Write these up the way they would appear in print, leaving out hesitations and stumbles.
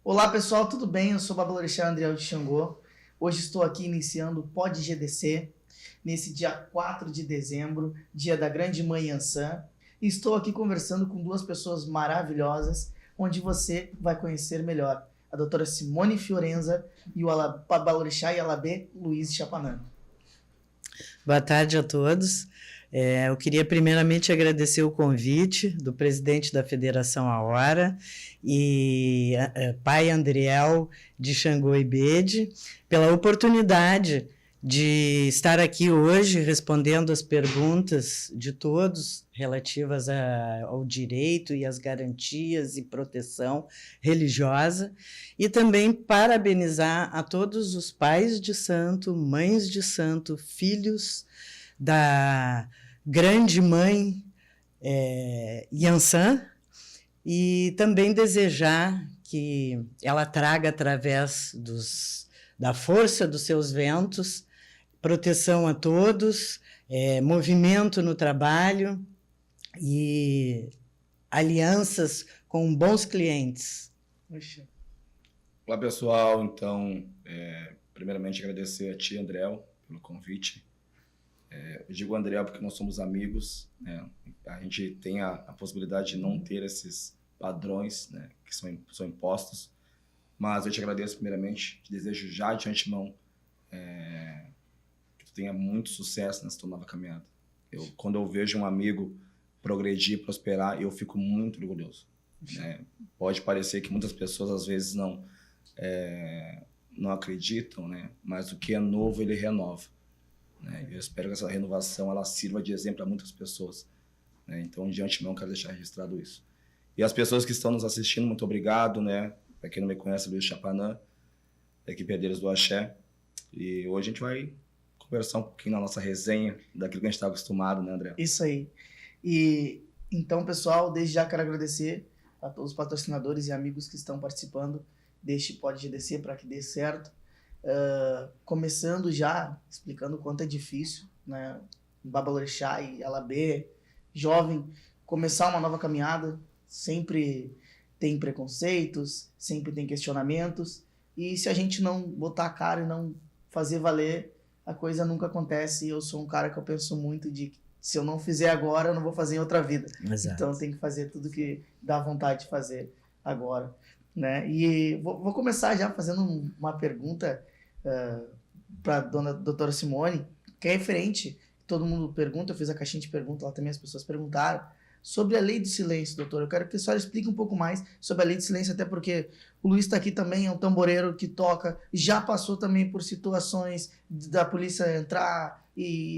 Olá pessoal, tudo bem? Eu sou Babalorixá Andriel de Xangô. Hoje estou aqui iniciando o Pod GDC, nesse dia 4 de dezembro, dia da Grande Mãe Iansã. E estou aqui conversando com duas pessoas maravilhosas, onde você vai conhecer melhor. A doutora Simone Fiorenza e o Babalorixá e Alabê Luiz Chapanã. Boa tarde a todos. Eu queria primeiramente agradecer o convite do presidente da Federação Aora e pai Andriel de Xangô e Bede pela oportunidade de estar aqui hoje respondendo as perguntas de todos relativas ao direito e às garantias e proteção religiosa e também parabenizar a todos os pais de santo, mães de santo, filhos da grande mãe Iansã e também desejar que ela traga através da força dos seus ventos proteção a todos, movimento no trabalho e alianças com bons clientes. Olá, pessoal. Então, primeiramente agradecer a ti, Andriel, pelo convite. Eu digo Andriel porque nós somos amigos, né? A gente tem a possibilidade de não ter esses padrões, né, que são impostos, mas eu te agradeço primeiramente, te desejo já de antemão que tu tenha muito sucesso nessa tua nova caminhada. Quando eu vejo um amigo progredir, prosperar, eu fico muito orgulhoso. Pode parecer que muitas pessoas às vezes não acreditam, né? Mas o que é novo, ele renova. Eu espero que essa renovação ela sirva de exemplo a muitas pessoas. Então, de antemão, quero deixar registrado isso. E as pessoas que estão nos assistindo, muito obrigado. Para quem não me conhece, Luiz Chapanã, da equipe Herdeiros do Axé. E hoje a gente vai conversar um pouquinho na nossa resenha daquilo que a gente está acostumado, né, André? Isso aí. E então, pessoal, desde já quero agradecer a todos os patrocinadores e amigos que estão participando deste Pod GDC para que dê certo. Começando já explicando o quanto é difícil, né, Babalorixá e Alabê, jovem, começar uma nova caminhada, sempre tem preconceitos, sempre tem questionamentos, e se a gente não botar a cara e não fazer valer, a coisa nunca acontece. Eu sou um cara que eu penso muito de que se eu não fizer agora, eu não vou fazer em outra vida. Exato. Então tem que fazer tudo que dá vontade de fazer agora, né? E vou começar já fazendo uma pergunta para a doutora Simone, que é referente, todo mundo pergunta, eu fiz a caixinha de perguntas, lá também as pessoas perguntaram, sobre a lei do silêncio, doutora. Eu quero que a senhora explique um pouco mais sobre a lei do silêncio, até porque o Luiz está aqui também, é um tamboreiro que toca, já passou também por situações da polícia entrar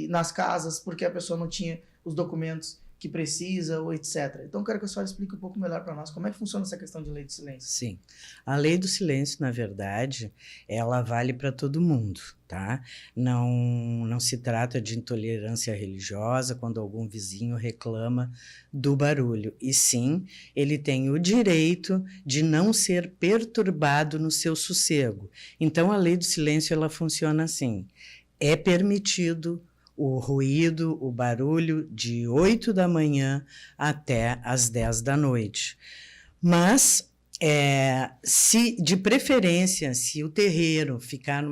nas casas, porque a pessoa não tinha os documentos que precisa, ou etc. Então, eu quero que a senhora explique um pouco melhor para nós como é que funciona essa questão de lei do silêncio. Sim. A lei do silêncio, na verdade, ela vale para todo mundo, tá? Não se trata de intolerância religiosa quando algum vizinho reclama do barulho. E sim, ele tem o direito de não ser perturbado no seu sossego. Então, a lei do silêncio, ela funciona assim. É permitido o ruído, o barulho de 8 da manhã até as 10 da noite. Mas, se de preferência, se o terreiro ficar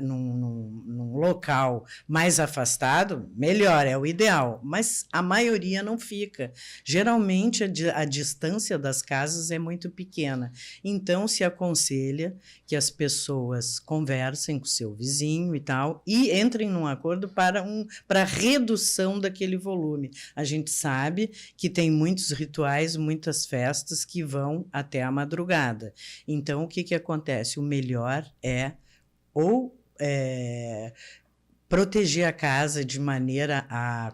num local mais afastado, melhor, é o ideal, mas a maioria não fica. Geralmente a distância das casas é muito pequena, então se aconselha que as pessoas conversem com o seu vizinho e tal, e entrem num acordo para redução daquele volume. A gente sabe que tem muitos rituais, muitas festas que vão até a madrugada. Então, o que acontece? O melhor é proteger a casa de maneira a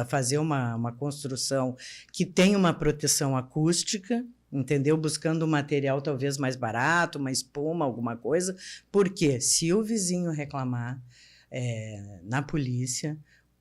fazer uma construção que tenha uma proteção acústica, entendeu? Buscando um material talvez mais barato, uma espuma, alguma coisa, porque se o vizinho reclamar na polícia,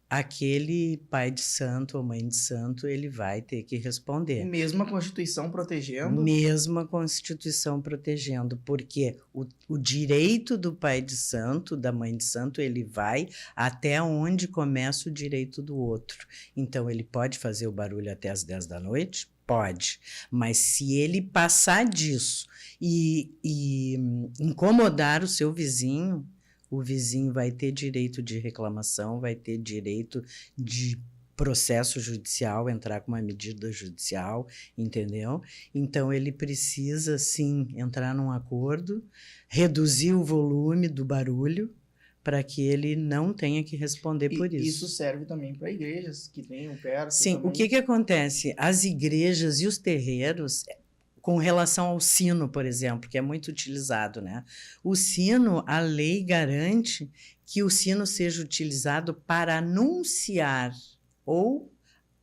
aquele pai de santo ou mãe de santo, ele vai ter que responder. Mesmo a Constituição protegendo? Mesmo a Constituição protegendo, porque o direito do pai de santo, da mãe de santo, ele vai até onde começa o direito do outro. Então, ele pode fazer o barulho até as 10 da noite? Pode. Mas se ele passar disso e incomodar o seu vizinho, o vizinho vai ter direito de reclamação, vai ter direito de processo judicial, entrar com uma medida judicial, entendeu? Então, ele precisa, sim, entrar num acordo, reduzir o volume do barulho, para que ele não tenha que responder por isso. Isso serve também para igrejas que tenham perto. Sim, também. o que acontece? As igrejas e os terreiros, com relação ao sino, por exemplo, que é muito utilizado, né? O sino, a lei garante que o sino seja utilizado para anunciar ou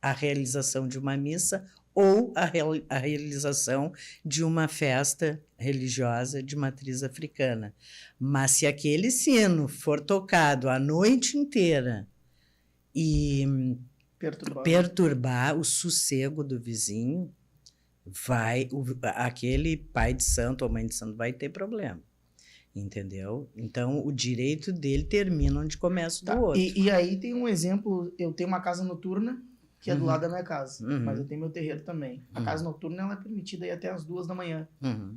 a realização de uma missa ou a realização de uma festa religiosa de matriz africana. Mas se aquele sino for tocado a noite inteira e perturbar o sossego do vizinho, aquele pai de santo ou mãe de santo vai ter problema. Entendeu? Então, o direito dele termina onde começa o do outro. E aí tem um exemplo, eu tenho uma casa noturna, que é do lado da minha casa, mas eu tenho meu terreiro também. A casa noturna ela é permitida ir até as 2 da manhã.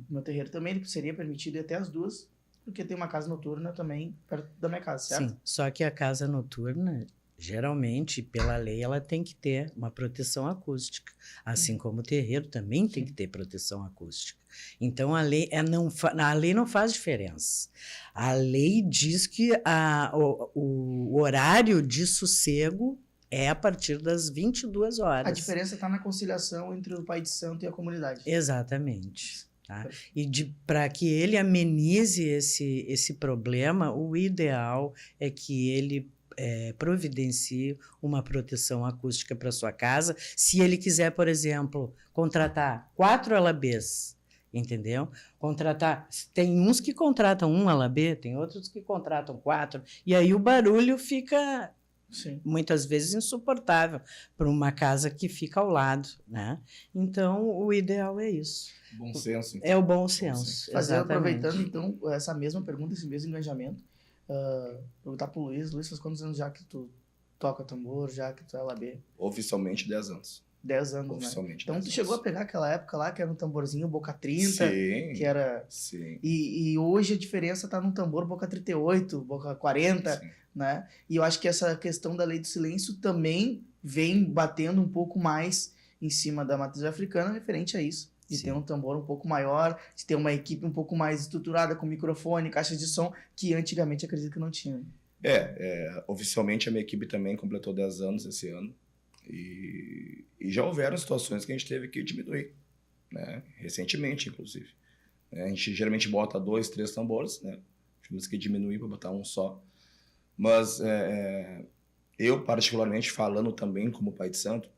Meu terreiro também ele seria permitido ir até as 2, porque tem uma casa noturna também perto da minha casa, certo? Sim, só que a casa noturna, geralmente, pela lei, ela tem que ter uma proteção acústica. Assim como o terreiro também tem que ter proteção acústica. Então, a lei não faz diferença. A lei diz que o horário de sossego é a partir das 22 horas. A diferença está na conciliação entre o pai de santo e a comunidade. Exatamente. Tá? E para que ele amenize esse problema, o ideal é que ele providencie uma proteção acústica para sua casa. Se ele quiser, por exemplo, contratar 4 alabês, entendeu? Tem uns que contratam 1 alabê, tem outros que contratam 4, e aí o barulho fica... Sim. Muitas vezes insuportável para uma casa que fica ao lado, né? Então, o ideal é isso. Bom senso. Então. É o bom senso. Aproveitando, então, essa mesma pergunta, esse mesmo engajamento, perguntar pro Luiz, faz quantos anos já que tu toca tambor, já que tu é alabê? Oficialmente 10 anos. 10 anos, oficialmente, né? Então, tu 10 chegou anos. a pegar aquela época lá, que era um tamborzinho boca 30, sim, que era... Sim. E hoje a diferença tá num tambor boca 38, boca 40, sim. Né? E eu acho que essa questão da lei do silêncio também vem batendo um pouco mais em cima da matriz africana referente a isso. De ter um tambor um pouco maior, de ter uma equipe um pouco mais estruturada com microfone, caixas de som, que antigamente acredito que não tinha. Oficialmente a minha equipe também completou 10 anos esse ano. E já houveram situações que a gente teve que diminuir, né? Recentemente, inclusive. A gente geralmente bota 2, 3 tambores, né? Tivemos que diminuir para botar um só. Mas eu, particularmente, falando também como pai de santo,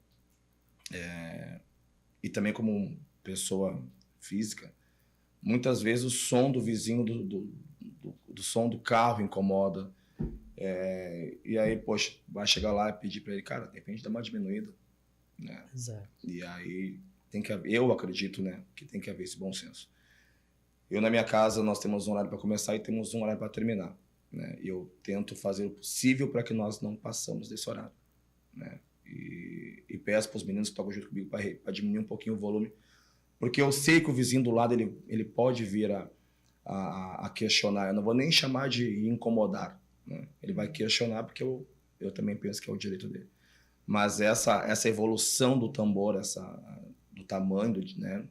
e também como pessoa física, muitas vezes o som do vizinho, do som do carro incomoda. E aí, poxa, vai chegar lá e pedir para ele, cara, de repente dá uma diminuída, né? Exato. E aí tem que haver, eu acredito, né, que tem que haver esse bom senso. Eu na minha casa nós temos um horário para começar e temos um horário para terminar, né? E eu tento fazer o possível para que nós não passamos desse horário, né? E peço para os meninos que tocam junto comigo para diminuir um pouquinho o volume, porque eu sei que o vizinho do lado ele pode vir a questionar. Eu não vou nem chamar de incomodar, né? Ele vai questionar porque eu também penso que é o direito dele. Mas essa evolução do tambor, do tamanho, né,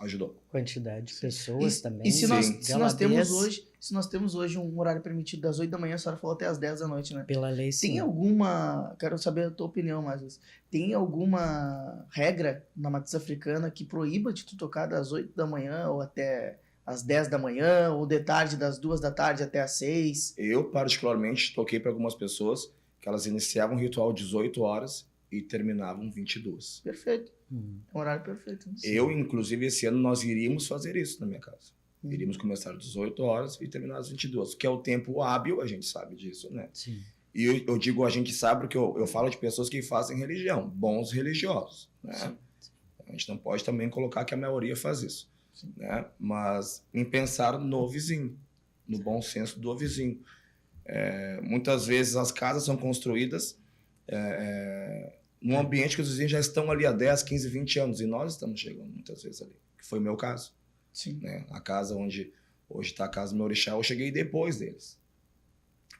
ajudou. Quantidade de pessoas também. E se nós temos hoje um horário permitido das 8 da manhã, a senhora falou até às 10 da noite, né? Pela lei, sim. Tem alguma... Quero saber a tua opinião, mas tem alguma regra na matriz africana que proíba de tu tocar das 8 da manhã ou até às 10 da manhã, ou de tarde das 2 da tarde até às 6? Eu, particularmente, toquei para algumas pessoas que elas iniciavam o ritual 18 horas e terminavam 22. Perfeito. É um horário perfeito. Eu, inclusive, esse ano nós iríamos fazer isso na minha casa. Iríamos começar às 18 horas e terminar às 22, que é o tempo hábil, a gente sabe disso, né? Sim. E eu digo a gente sabe porque eu falo de pessoas que fazem religião, bons religiosos, né? Sim. A gente não pode também colocar que a maioria faz isso, né? Mas em pensar no vizinho, no bom senso do vizinho. Muitas vezes as casas são construídas num ambiente que os vizinhos já estão ali há 10, 15, 20 anos, e nós estamos chegando muitas vezes ali, que foi o meu caso. Sim. Né? A casa onde hoje está a casa do meu orixá, eu cheguei depois deles.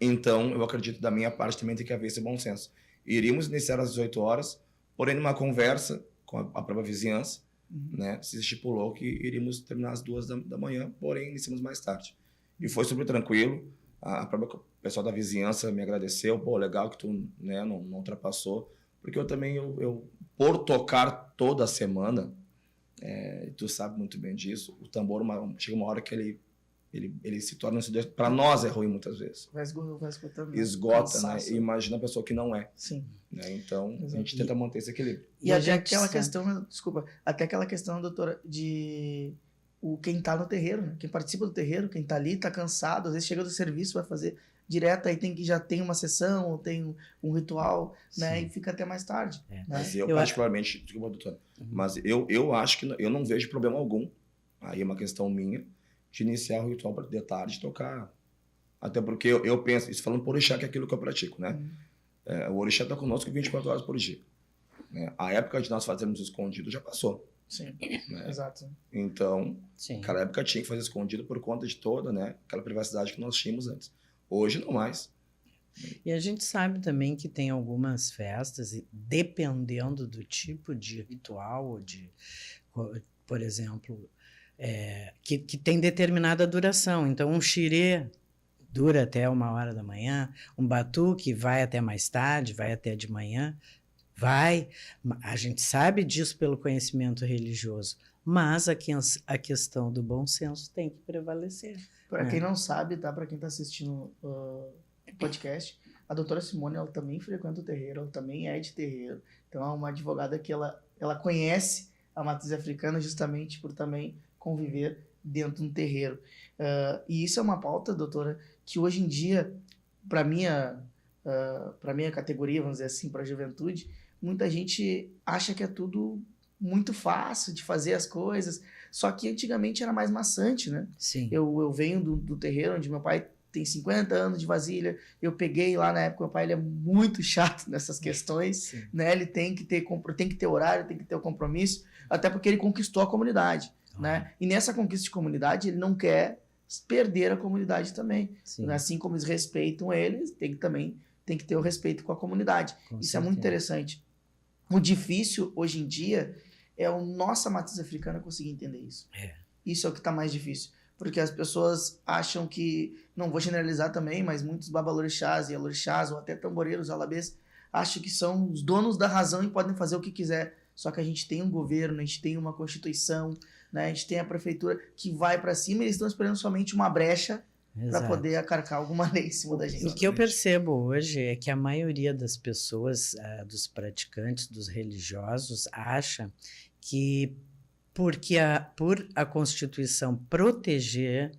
Então, eu acredito da minha parte também tem que haver esse bom senso. Iríamos iniciar às 18 horas, porém numa conversa com a própria vizinhança, né, se estipulou que iríamos terminar às 2 da manhã, porém iniciamos mais tarde. E foi super tranquilo, o pessoal da vizinhança me agradeceu, pô, legal que tu, né, não ultrapassou, porque eu também, por tocar toda semana, tu sabe muito bem disso, o tambor chega uma hora que ele se torna, para nós é ruim muitas vezes. Vai esgotando. Esgota, né? E imagina a pessoa que não é. Sim. Né? Então, Exato. A gente tenta manter esse equilíbrio. E até aquela questão, desculpa, até aquela questão, doutora, de quem tá no terreiro, né? Quem participa do terreiro, quem tá ali, tá cansado, às vezes chega do serviço, vai fazer direto, aí já tem uma sessão, ou tem um ritual, né? E fica até mais tarde. Né? Mas eu particularmente, desculpa, doutora, mas eu acho que eu não vejo problema algum, aí é uma questão minha, de iniciar o ritual de tarde, tocar. Até porque eu penso, isso falando por orixá, que é aquilo que eu pratico, né? O orixá está conosco 24 horas por dia. Né? A época de nós fazermos escondido já passou. Sim, né? Exato. Então, Sim. Naquela época tinha que fazer escondido por conta de toda, né? Aquela privacidade que nós tínhamos antes. Hoje não mais. E a gente sabe também que tem algumas festas, e dependendo do tipo de ritual, ou por exemplo, que tem determinada duração. Então, um xirê dura até 1h da manhã, um batuque vai até mais tarde, vai até de manhã, a gente sabe disso pelo conhecimento religioso, mas a questão do bom senso tem que prevalecer. Para quem não sabe, tá? Para quem está assistindo o podcast, a doutora Simone, ela também frequenta o terreiro, ela também é de terreiro. Então, é uma advogada que ela conhece a matriz africana justamente por também conviver dentro de um terreiro. E isso é uma pauta, doutora, que hoje em dia, para minha categoria, vamos dizer assim, para a juventude, muita gente acha que é tudo muito fácil de fazer as coisas, só que antigamente era mais maçante, né? Sim. Eu venho do terreiro onde meu pai tem 50 anos de vasilha, eu peguei lá na época, meu pai ele é muito chato nessas questões, né? Ele tem que ter horário, tem que ter o compromisso, até porque ele conquistou a comunidade, né? E nessa conquista de comunidade, ele não quer perder a comunidade também. Né? Assim como eles respeitam eles, tem que ter o respeito com a comunidade. Isso é muito interessante. O difícil, hoje em dia, é a nossa matriz africana conseguir entender isso. Isso é o que está mais difícil. Porque as pessoas acham que, não vou generalizar também, mas muitos babalorixás e alorixás, ou até tamboreiros, alabês, acham que são os donos da razão e podem fazer o que quiser. Só que a gente tem um governo, a gente tem uma constituição, né? A gente tem a prefeitura que vai para cima e eles estão esperando somente uma brecha para poder acarcar alguma lei em cima da gente. O que eu percebo hoje é que a maioria das pessoas, dos praticantes, dos religiosos, acha que por a Constituição proteger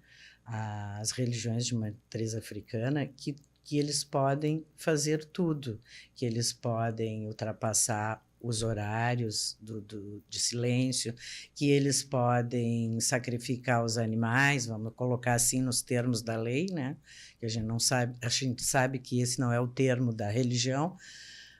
as religiões de matriz africana, que eles podem fazer tudo, que eles podem ultrapassar os horários de silêncio, que eles podem sacrificar os animais, vamos colocar assim nos termos da lei, né? Que a gente sabe que esse não é o termo da religião,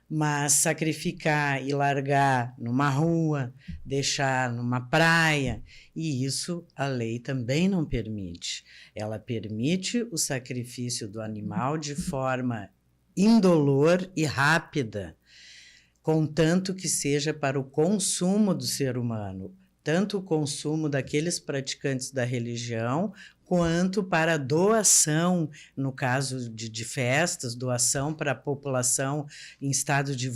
mas sacrificar e largar numa rua, deixar numa praia, e isso a lei também não permite. Ela permite o sacrifício do animal de forma indolor e rápida, contanto que seja para o consumo do ser humano, tanto o consumo daqueles praticantes da religião, quanto para a doação, no caso de festas, doação para a população em estado de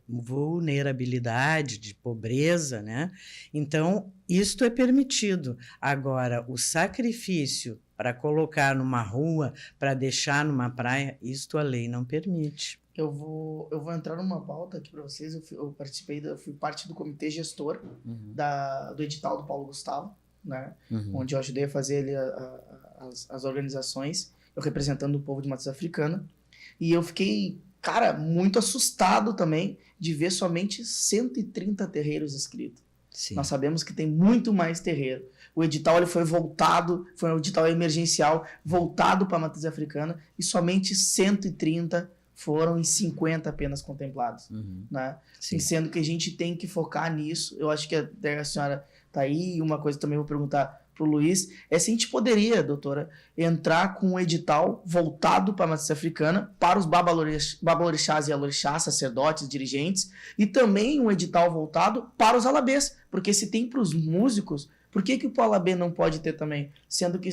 vulnerabilidade, de pobreza, né? Então, isto é permitido. Agora, o sacrifício para colocar numa rua, para deixar numa praia, isto a lei não permite. Eu vou entrar numa pauta aqui para vocês. Eu fui parte do comitê gestor do edital do Paulo Gustavo, né? Onde eu ajudei a fazer ali as organizações, eu representando o povo de matriz africana. E eu fiquei, cara, muito assustado também de ver somente 130 terreiros inscritos. Sim. Nós sabemos que tem muito mais terreiro. O edital ele foi um edital emergencial voltado para a matriz africana e somente 130 foram em 50 apenas contemplados, né? Sim. E sendo que a gente tem que focar nisso. Eu acho que até a senhora tá aí, e uma coisa também vou perguntar pro Luiz, é se a gente poderia, doutora, entrar com um edital voltado para a matriz africana, para os babalorixás e alorixás, sacerdotes, dirigentes, e também um edital voltado para os alabês, porque se tem para os músicos, por que o alabê não pode ter também? Sendo que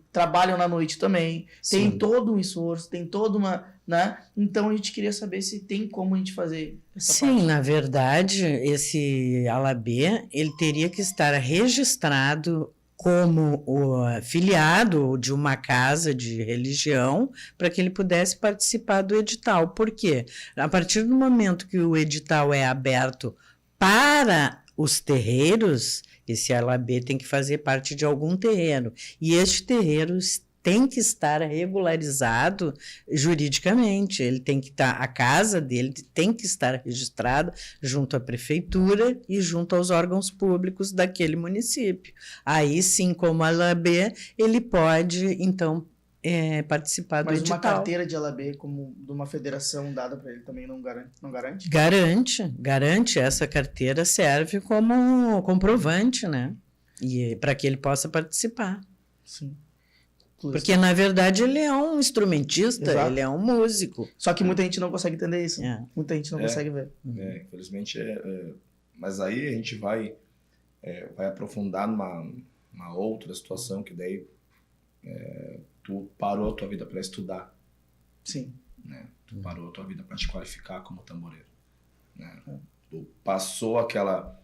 trabalham na noite também, tem Sim. todo um esforço, tem toda uma, né? Então a gente queria saber se tem como a gente fazer essa Sim, parte. na verdade, esse alabê, ele teria que estar registrado como filiado de uma casa de religião para que ele pudesse participar do edital. Por quê? A partir do momento que o edital é aberto para os terreiros, esse alabê tem que fazer parte de algum terreiro. E este terreiro tem que estar regularizado juridicamente. Ele tem que estar, a casa dele tem que estar registrada junto à prefeitura e junto aos órgãos públicos daquele município. Aí sim, como alabê, ele pode, então, participar do Mas edital. uma carteira de alabê, como de uma federação dada para ele, também não garante? Garante. Essa carteira serve como comprovante, né? E para que ele possa participar. Sim. Porque, na verdade, ele é um instrumentista, Exato. ele é um músico. Só que muita gente não consegue entender isso. É. Muita gente não consegue ver. Infelizmente, mas aí a gente vai aprofundar numa outra situação que daí tu parou a tua vida para estudar, Sim. né? Tu parou a tua vida para te qualificar como tamboreiro, né? Tu passou aquela...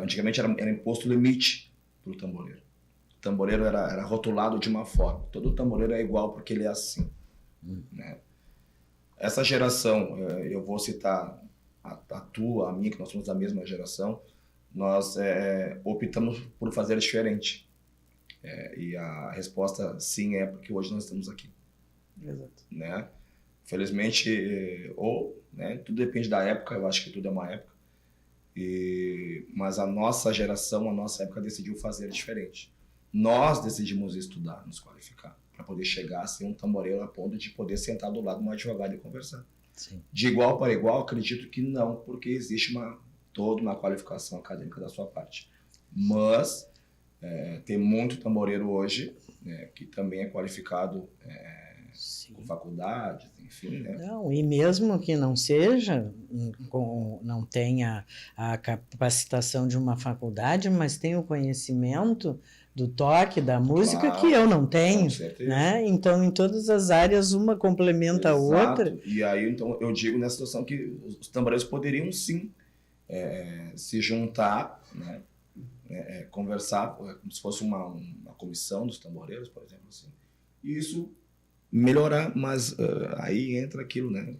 antigamente era imposto limite para o tamboreiro. O tamboreiro era rotulado de uma forma. Todo tamboreiro é igual porque ele é assim, né? Essa geração, eu vou citar a tua, a minha, que nós somos da mesma geração, nós optamos por fazer diferente. E a resposta sim é porque hoje nós estamos aqui. Exato. Né? Felizmente, né, tudo depende da época, eu acho que tudo é uma época. Mas a nossa geração, a nossa época decidiu fazer diferente. Nós decidimos estudar, nos qualificar, para poder chegar a ser um tamboreiro a ponto de poder sentar do lado de um advogado e conversar. Sim. De igual para igual, acredito que não, porque existe toda uma qualificação acadêmica da sua parte. Mas tem muito tamboreiro hoje, que também é qualificado com faculdades, enfim, né? Não, e mesmo que não seja, não tenha a capacitação de uma faculdade, mas tem o conhecimento do toque, da música, Claro, que eu não tenho, com certeza. né? Então, em todas as áreas, uma complementa a outra. E aí, então, eu digo nessa situação que os tamboreiros poderiam, sim, se juntar, né? Conversar, como se fosse uma comissão dos tamboreiros, por exemplo, assim. E isso melhorar, mas aí entra aquilo, né?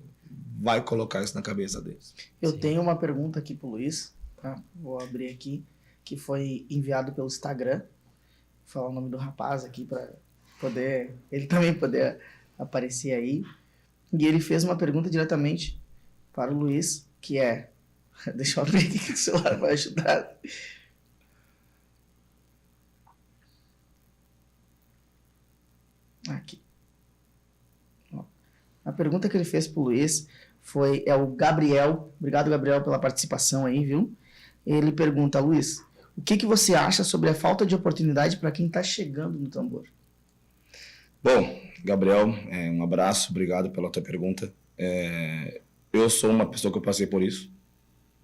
Vai colocar isso na cabeça deles. Eu tenho uma pergunta aqui pro Luiz, tá? Vou abrir aqui, que foi enviado pelo Instagram. Vou falar o nome do rapaz aqui para ele também poder aparecer aí. E ele fez uma pergunta diretamente para o Luiz, que é... Deixa eu abrir aqui que o celular vai ajudar. Aqui. A pergunta que ele fez pro Luiz é o Gabriel. Obrigado, Gabriel, pela participação aí, viu? Ele pergunta, Luiz, o que você acha sobre a falta de oportunidade para quem está chegando no tambor? Bom, Gabriel, um abraço, obrigado pela tua pergunta. Eu sou uma pessoa que eu passei por isso,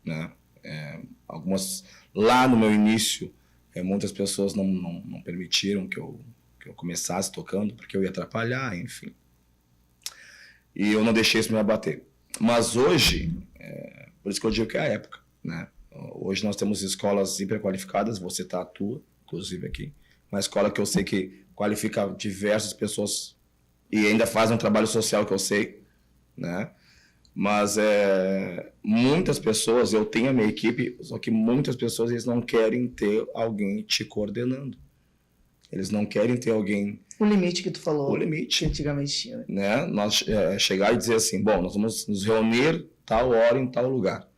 né? Lá no meu início, muitas pessoas não permitiram que eu começasse tocando, porque eu ia atrapalhar, enfim. E eu não deixei isso me abater. Mas hoje, por isso que eu digo que é a época, né? Hoje nós temos escolas hiper qualificadas, vou citar a tua, inclusive aqui, uma escola que eu sei que qualifica diversas pessoas e ainda faz um trabalho social que eu sei, né? Mas muitas pessoas, eu tenho a minha equipe, só que muitas pessoas eles não querem ter alguém te coordenando. Eles não querem ter alguém... O limite que tu falou. O limite. Que antigamente tinha, né? Nós chegar e dizer assim, bom, nós vamos nos reunir tal hora em tal lugar.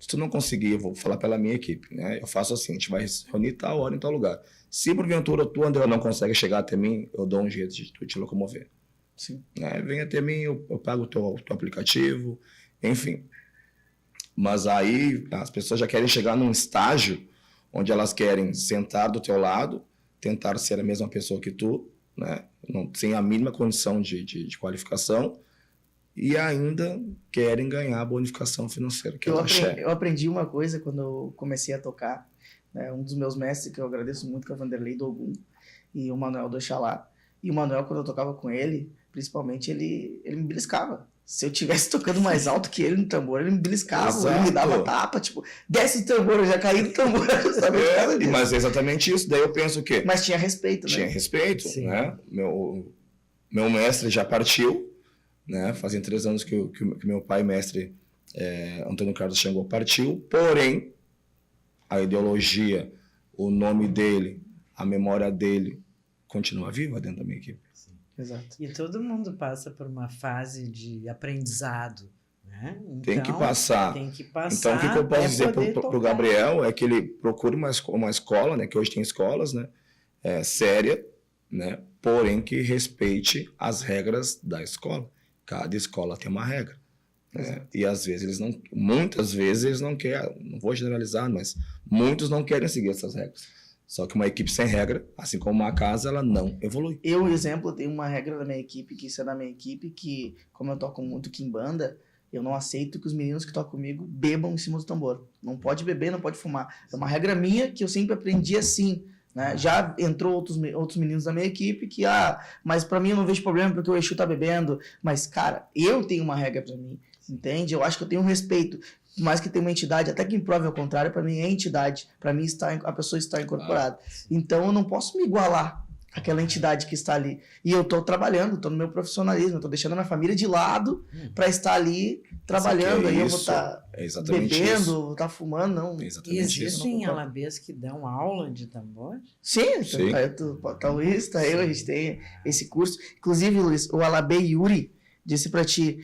Se tu não conseguir, eu vou falar pela minha equipe, né? Eu faço assim, a gente vai se reunir tal hora em tal lugar. Se porventura tu, André, não consegue chegar até mim, eu dou um jeito de tu te locomover. Sim. Né? Vem até mim, eu pago o teu aplicativo, enfim. Mas aí as pessoas já querem chegar num estágio onde elas querem sentar do teu lado, tentar ser a mesma pessoa que tu, né? Não, sem a mínima condição de qualificação, e ainda querem ganhar a bonificação financeira, que é o axé. Eu aprendi uma coisa quando eu comecei a tocar, né? Um dos meus mestres, que eu agradeço muito, que é o Vanderlei Dogum, e o Manuel do Oxalá. E o Manuel, quando eu tocava com ele, principalmente, ele me beliscava. Se eu tivesse tocando mais alto que ele no tambor, ele me beliscava, Exato. ele me dava tapa, tipo, desce o tambor, eu já caí do tambor. Mas é exatamente isso. Daí eu penso o quê? Mas tinha respeito, né? Tinha respeito, Sim. né? Meu mestre já partiu, né? Fazia 3 anos que meu pai, mestre Antônio Carlos Xangô, partiu. Porém, a ideologia, o nome dele, a memória dele continua viva dentro da minha equipe. Exato. E todo mundo passa por uma fase de aprendizado, né? Então, Tem que passar. Tem que passar. Então, o que eu posso dizer para o tocar. Gabriel é que ele procure uma escola, né? Que hoje tem escolas, né? Séria, né? Porém que respeite as regras da escola. Cada escola tem uma regra. E às vezes muitas vezes eles não querem, não vou generalizar, mas muitos não querem seguir essas regras. Só que uma equipe sem regra, assim como uma casa, ela não evolui. Eu, exemplo, tenho uma regra da minha equipe, que isso é da minha equipe, que como eu toco muito quimbanda, eu não aceito que os meninos que tocam comigo bebam em cima do tambor. Não pode beber, não pode fumar. É uma regra minha que eu sempre aprendi assim, né? Já entrou outros meninos da minha equipe que, mas pra mim eu não vejo problema porque o Exu tá bebendo. Mas, cara, eu tenho uma regra pra mim, entende? Eu acho que eu tenho um respeito. Mais que tem uma entidade, até que prove ao contrário, para mim é entidade, para mim a pessoa está incorporada. Então eu não posso me igualar àquela entidade que está ali. E eu estou trabalhando, estou no meu profissionalismo, estou deixando a minha família de lado para estar ali trabalhando. Aí eu vou estar bebendo, vou estar fumando, não. Exatamente existem alabês que dão aula de tambor? Sim. Tá o Luiz, tá eu, a gente tem esse curso. Inclusive, Luiz, o Alabê Yuri disse para ti,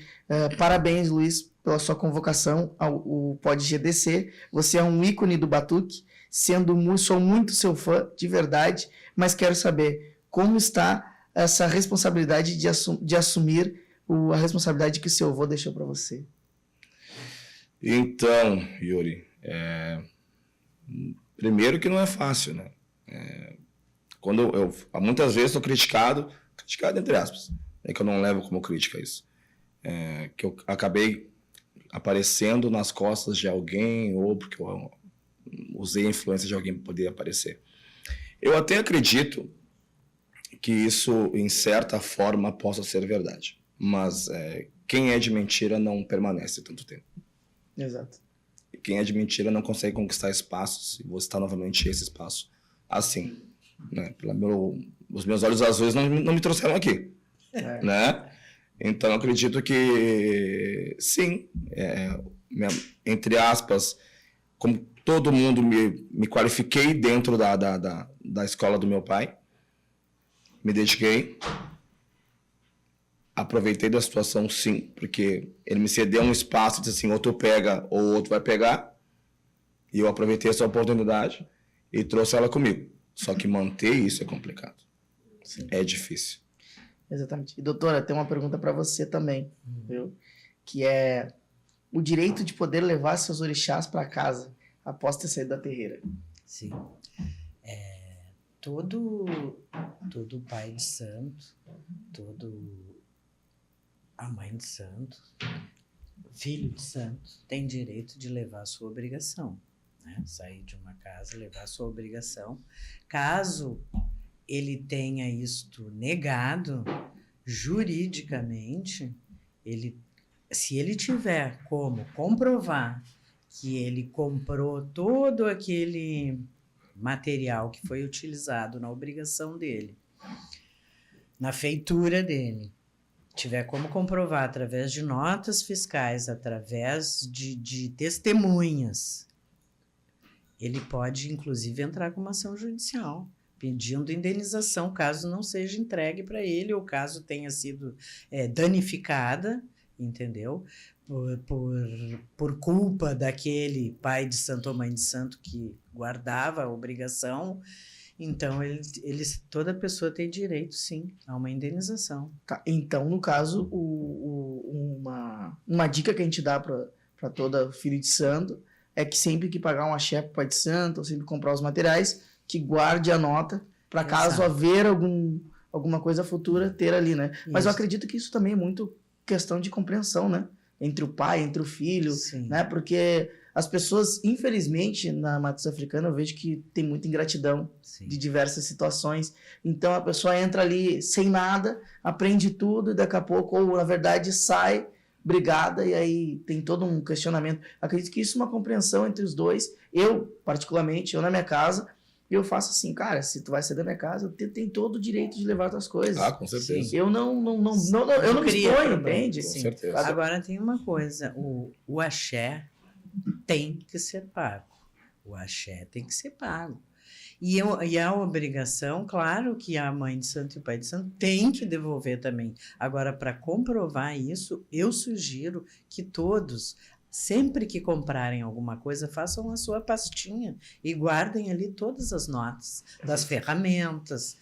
parabéns, Luiz, pela sua convocação ao Pod GDC. Você é um ícone do batuque, sou muito seu fã, de verdade, mas quero saber como está essa responsabilidade de assumir a responsabilidade que o seu avô deixou para você. Então, Yuri, primeiro que não é fácil, né? Quando muitas vezes estou criticado entre aspas, que eu não levo como crítica isso, que eu acabei aparecendo nas costas de alguém ou porque eu usei a influência de alguém para poder aparecer. Eu até acredito que isso, em certa forma, possa ser verdade. Mas quem é de mentira não permanece tanto tempo. Exato. E quem é de mentira não consegue conquistar espaços e você está novamente esse espaço assim. Né? Os meus olhos azuis não me trouxeram aqui. Né? Então, eu acredito que, sim, entre aspas, como todo mundo, me qualifiquei dentro da escola do meu pai, me dediquei, aproveitei da situação, sim, porque ele me cedeu um espaço e disse assim, ou tu pega ou outro vai pegar, e eu aproveitei essa oportunidade e trouxe ela comigo. Só que manter isso é complicado. Sim. É difícil. Exatamente. E, doutora, tem uma pergunta para você também, viu? Que é o direito de poder levar seus orixás para casa após ter saído da terreira. Sim. Todo pai de santo, a mãe de santo, filho de santo, tem direito de levar a sua obrigação, né? Sair de uma casa, levar a sua obrigação. Caso ele tenha isto negado, juridicamente, se ele tiver como comprovar que ele comprou todo aquele material que foi utilizado na obrigação dele, na feitura dele, tiver como comprovar através de notas fiscais, através de testemunhas, ele pode, inclusive, entrar com uma ação judicial, pedindo indenização, caso não seja entregue para ele, ou caso tenha sido danificada, entendeu? Por culpa daquele pai de santo ou mãe de santo que guardava a obrigação, Então, toda pessoa tem direito, sim, a uma indenização. Tá, então, no caso, uma dica que a gente dá para todo filho de santo é que sempre que pagar um axé pro pai de santo, ou sempre comprar os materiais, que guarde a nota para caso haver alguma coisa futura ter ali, né? Mas eu acredito que isso também é muito questão de compreensão, né? Entre o pai, entre o filho, Sim. né? Porque as pessoas, infelizmente, na matriz africana, eu vejo que tem muita ingratidão Sim. de diversas situações. Então, a pessoa entra ali sem nada, aprende tudo, e daqui a pouco, ou na verdade, sai brigada, e aí tem todo um questionamento. Acredito que isso é uma compreensão entre os dois. Eu, particularmente, na minha casa, eu faço assim, cara, se tu vai sair da minha casa, tu tem todo o direito de levar tuas coisas. Ah, com certeza. Eu não me exponho, entende? Com Sim. certeza. Agora tem uma coisa, o axé tem que ser pago. O axé tem que ser pago. E a obrigação, claro que a mãe de santo e o pai de santo tem que devolver também. Agora, para comprovar isso, eu sugiro que todos, sempre que comprarem alguma coisa, façam a sua pastinha e guardem ali todas as notas das ferramentas,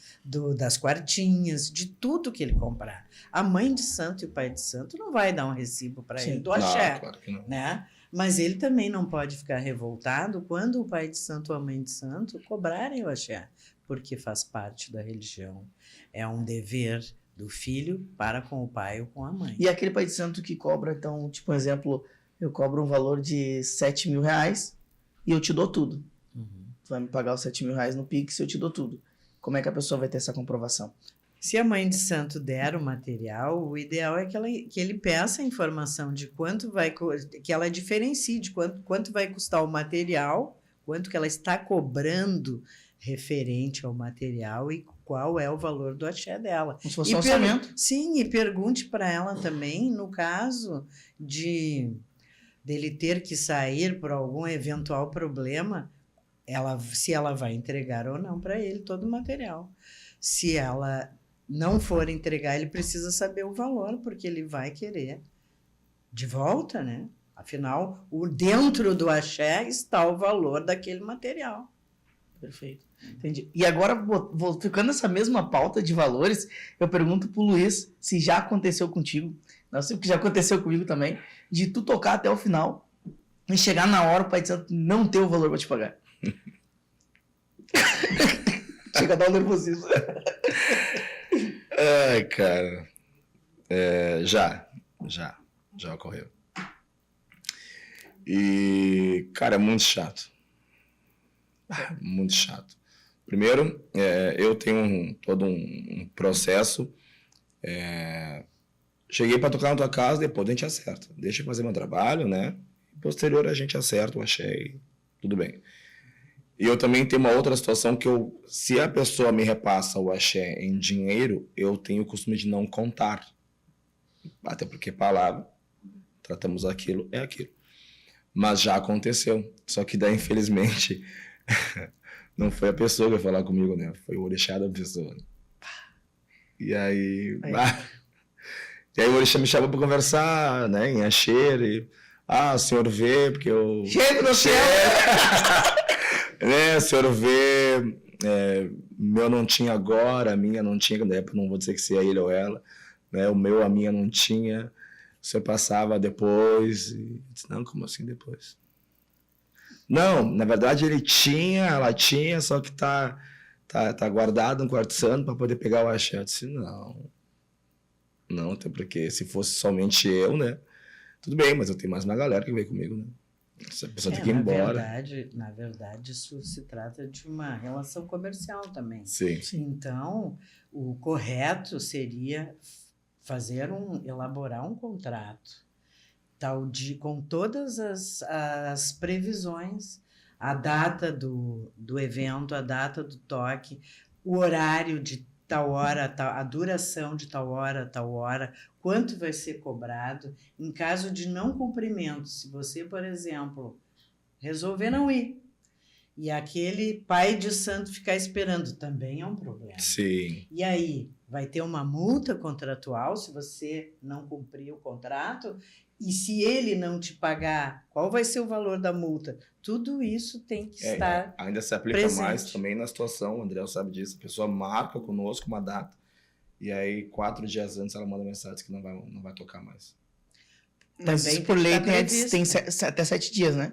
das quartinhas, de tudo que ele comprar. A mãe de santo e o pai de santo não vai dar um recibo para ele do axé, não, claro que não. né? Mas ele também não pode ficar revoltado quando o pai de santo ou a mãe de santo cobrarem o axé, porque faz parte da religião. É um dever do filho para com o pai ou com a mãe. E aquele pai de santo que cobra, então, tipo, um exemplo, eu cobro um valor de 7 mil reais e eu te dou tudo. Uhum. Tu vai me pagar os 7 mil reais no Pix e eu te dou tudo. Como é que a pessoa vai ter essa comprovação? Se a mãe de santo der o material, o ideal é que ele peça a informação de quanto vai, que ela diferencie de quanto vai custar o material, quanto que ela está cobrando referente ao material e qual é o valor do axé dela. Como se fosse um orçamento. Sim, e pergunte para ela também, no caso dele ter que sair por algum eventual problema, se ela vai entregar ou não para ele todo o material. Se ela não for entregar, ele precisa saber o valor, porque ele vai querer de volta, né? Afinal, dentro do axé está o valor daquele material. Perfeito. Entendi. E agora, vou ficando nessa mesma pauta de valores, eu pergunto pro Luiz se já aconteceu contigo, não sei porque já aconteceu comigo também, de tu tocar até o final e chegar na hora o pai de santo não ter o valor pra te pagar. Chega a dar um nervosismo. Ai, cara. Já ocorreu. E, cara, é muito chato. Muito chato. Primeiro, eu tenho todo um processo. Cheguei para tocar na tua casa, depois a gente acerta. Deixa eu fazer meu trabalho, né? Posterior a gente acerta, eu achei. Tudo bem. E eu também tenho uma outra situação que se a pessoa me repassa o axé em dinheiro, eu tenho o costume de não contar. Até porque palavra, tratamos aquilo, é aquilo. Mas já aconteceu. Só que daí, infelizmente, não foi a pessoa que vai falar comigo, né? Foi o orixá da pessoa. E aí... E aí o orixá me chamou para conversar, né? Em axé. O senhor vê, porque eu... Chega no céu! O senhor vê, meu não tinha agora, a minha não tinha, na época não vou dizer que se é ele ou ela, né? O meu, a minha não tinha, o senhor passava depois, e disse, não, como assim depois? Não, na verdade ela tinha, só que tá guardado no quarto santo para poder pegar o axé. Eu disse, não, até porque se fosse somente eu, né? Tudo bem, mas eu tenho mais uma galera que veio comigo, né? Essa pessoa tem que ir embora. Na verdade, isso se trata de uma relação comercial também. Sim. Então, o correto seria elaborar um contrato com todas as previsões, a data do evento, a data do toque, o horário de tal hora, a duração de tal hora, quanto vai ser cobrado. Em caso de não cumprimento, se você, por exemplo, resolver não ir, e aquele pai de santo ficar esperando, também é um problema. Sim. E aí, vai ter uma multa contratual se você não cumprir o contrato, E se ele não te pagar, qual vai ser o valor da multa? Tudo isso tem que estar ainda se aplica presente. mais também na situação, o André sabe disso, a pessoa marca conosco uma data e aí 4 dias antes ela manda mensagem que não vai tocar mais. Mas Também isso por lei tem previsto. até 7 dias, né?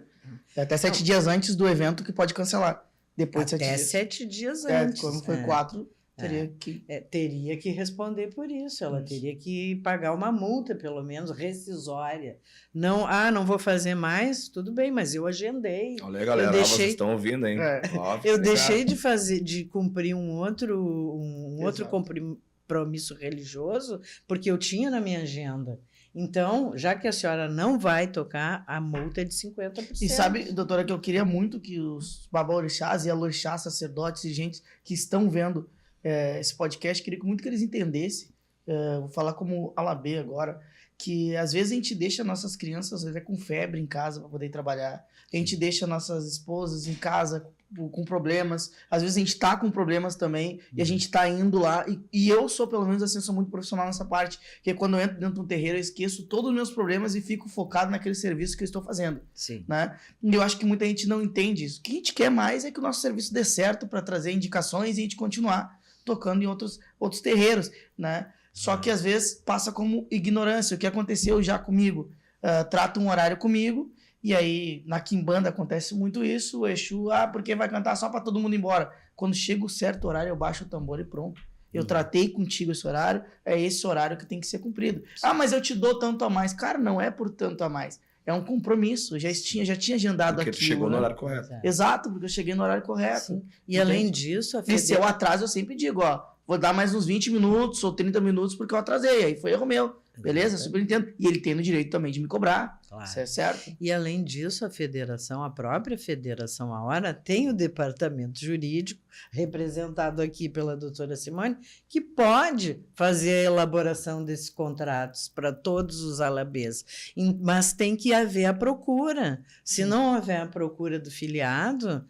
Até 7 dias antes do evento que pode cancelar. Depois de 7 Até dias. 7 dias antes. Quando foi 4, teria que... teria que responder por isso. Ela teria que pagar uma multa, pelo menos, rescisória. Não, não vou fazer mais, tudo bem, mas eu agendei. Olha, galera, vocês estão ouvindo, hein? Eu deixei de cumprir um outro compromisso religioso, porque eu tinha na minha agenda. Então, já que a senhora não vai tocar, a multa é de 50%. E sabe, doutora, que eu queria muito que os babaorixás e alorixás, sacerdotes e gente que estão vendo esse podcast, queria muito que eles entendessem, vou falar como Alabê agora, que às vezes a gente deixa nossas crianças até com febre em casa para poder trabalhar, a gente deixa nossas esposas em casa com problemas, às vezes a gente tá com problemas também, e a gente tá indo lá, e eu sou, pelo menos assim, sou muito profissional nessa parte, que quando eu entro dentro de um terreiro, eu esqueço todos os meus problemas e fico focado naquele serviço que eu estou fazendo. Sim. Né? E eu acho que muita gente não entende isso. O que a gente quer mais é que o nosso serviço dê certo para trazer indicações e a gente continuar tocando em outros terreiros, né? Só que às vezes passa como ignorância. O que aconteceu já comigo, trata um horário comigo, e aí na quimbanda acontece muito isso, o Exu, porque vai cantar só para todo mundo ir embora. Quando chega o certo horário, eu baixo o tambor e pronto. Eu tratei contigo esse horário, é esse horário que tem que ser cumprido. Mas eu te dou tanto a mais. Cara, não é por tanto a mais. É um compromisso, já tinha agendado aqui. Porque tu chegou no horário correto. Exato, porque eu cheguei no horário correto. Sim. E além disso, E se eu atraso, eu sempre digo, vou dar mais uns 20 minutos ou 30 minutos porque eu atrasei. Aí foi erro meu. Beleza? Super entendo. E ele tem o direito também de me cobrar. Claro. Isso é certo. E além disso, a própria federação, a hora, tem o departamento jurídico, representado aqui pela doutora Simone, que pode fazer a elaboração desses contratos para todos os alabês. Mas tem que haver a procura. Se não houver a procura do filiado,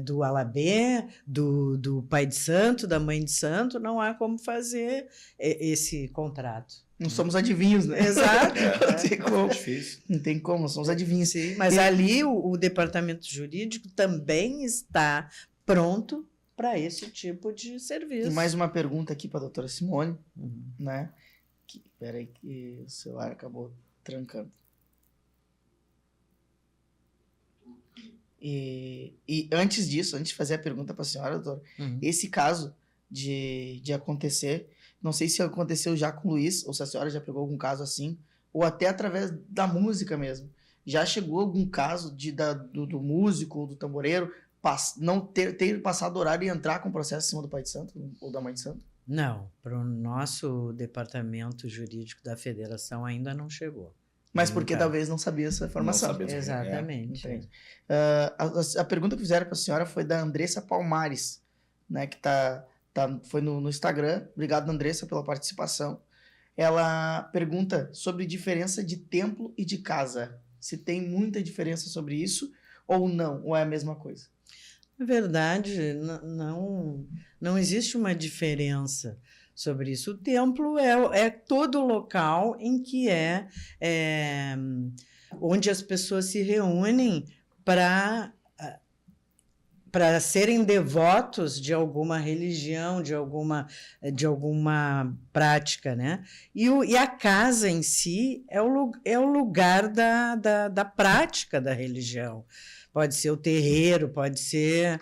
do alabê, do pai de santo, da mãe de santo, não há como fazer esse contrato. Não somos adivinhos, né? Exato. Não tem como. É difícil. Não tem como, somos adivinhos. Sim, mas ali o departamento jurídico também está pronto para esse tipo de serviço. E mais uma pergunta aqui para a doutora Simone, né? Peraí que o celular acabou trancando. E antes disso, antes de fazer a pergunta para a senhora, doutora, esse caso de acontecer, não sei se aconteceu já com o Luiz, ou se a senhora já pegou algum caso assim, ou até através da música mesmo. Já chegou algum caso do músico ou do tamboreiro não ter passado horário e entrar com processo em cima do pai de santo ou da mãe de santo? Não, para o nosso departamento jurídico da federação ainda não chegou. Mas porque talvez não sabia essa informação. Não sabia. Exatamente. A pergunta que fizeram para a senhora foi da Andressa Palmares, né, que foi no Instagram. Obrigado, Andressa, pela participação. Ela pergunta sobre diferença de templo e de casa. Se tem muita diferença sobre isso ou não, ou é a mesma coisa? Na verdade, não existe uma diferença sobre isso. O templo é todo local em que onde as pessoas se reúnem para serem devotos de alguma religião, de alguma prática, né? E a casa em si é o lugar da prática da religião. Pode ser o terreiro, pode ser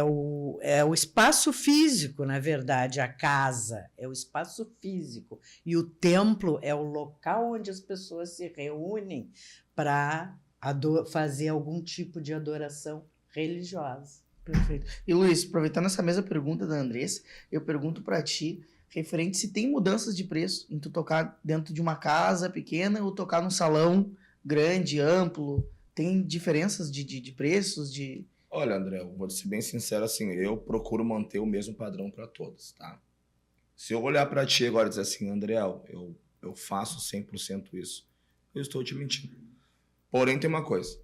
o espaço físico, na verdade, a casa é o espaço físico. E o templo é o local onde as pessoas se reúnem para fazer algum tipo de adoração religiosa. Perfeito. E Luiz, aproveitando essa mesma pergunta da Andressa, eu pergunto para ti, referente se tem mudanças de preço em tu tocar dentro de uma casa pequena ou tocar num salão grande, amplo. Tem diferenças de preços? Olha, André, eu vou ser bem sincero assim, eu procuro manter o mesmo padrão para todos, tá? Se eu olhar para ti agora e dizer assim, André, eu faço 100% isso, eu estou te mentindo. Porém, tem uma coisa.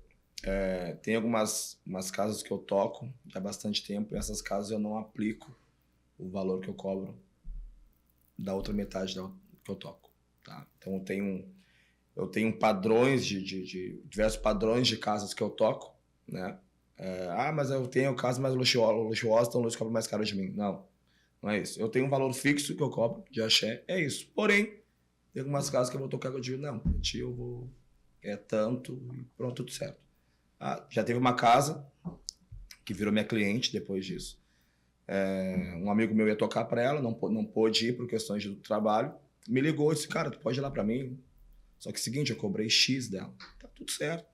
Tem umas casas que eu toco há bastante tempo, e essas casas eu não aplico o valor que eu cobro da outra metade que eu toco, tá? Então eu tenho padrões diversos padrões de casas que eu toco, né? Mas eu tenho casas mais luxuosas, então Luiz cobra mais caro de mim. Não é isso. Eu tenho um valor fixo que eu cobro de axé, é isso. Porém, tem algumas casas que eu vou tocar que eu digo, não, eu vou... É tanto e pronto, tudo certo. Já teve uma casa que virou minha cliente depois disso. Um amigo meu ia tocar para ela, não pôde ir por questões do trabalho. Me ligou e disse, cara, tu pode ir lá para mim? Só que é o seguinte, eu cobrei X dela. Tá tudo certo.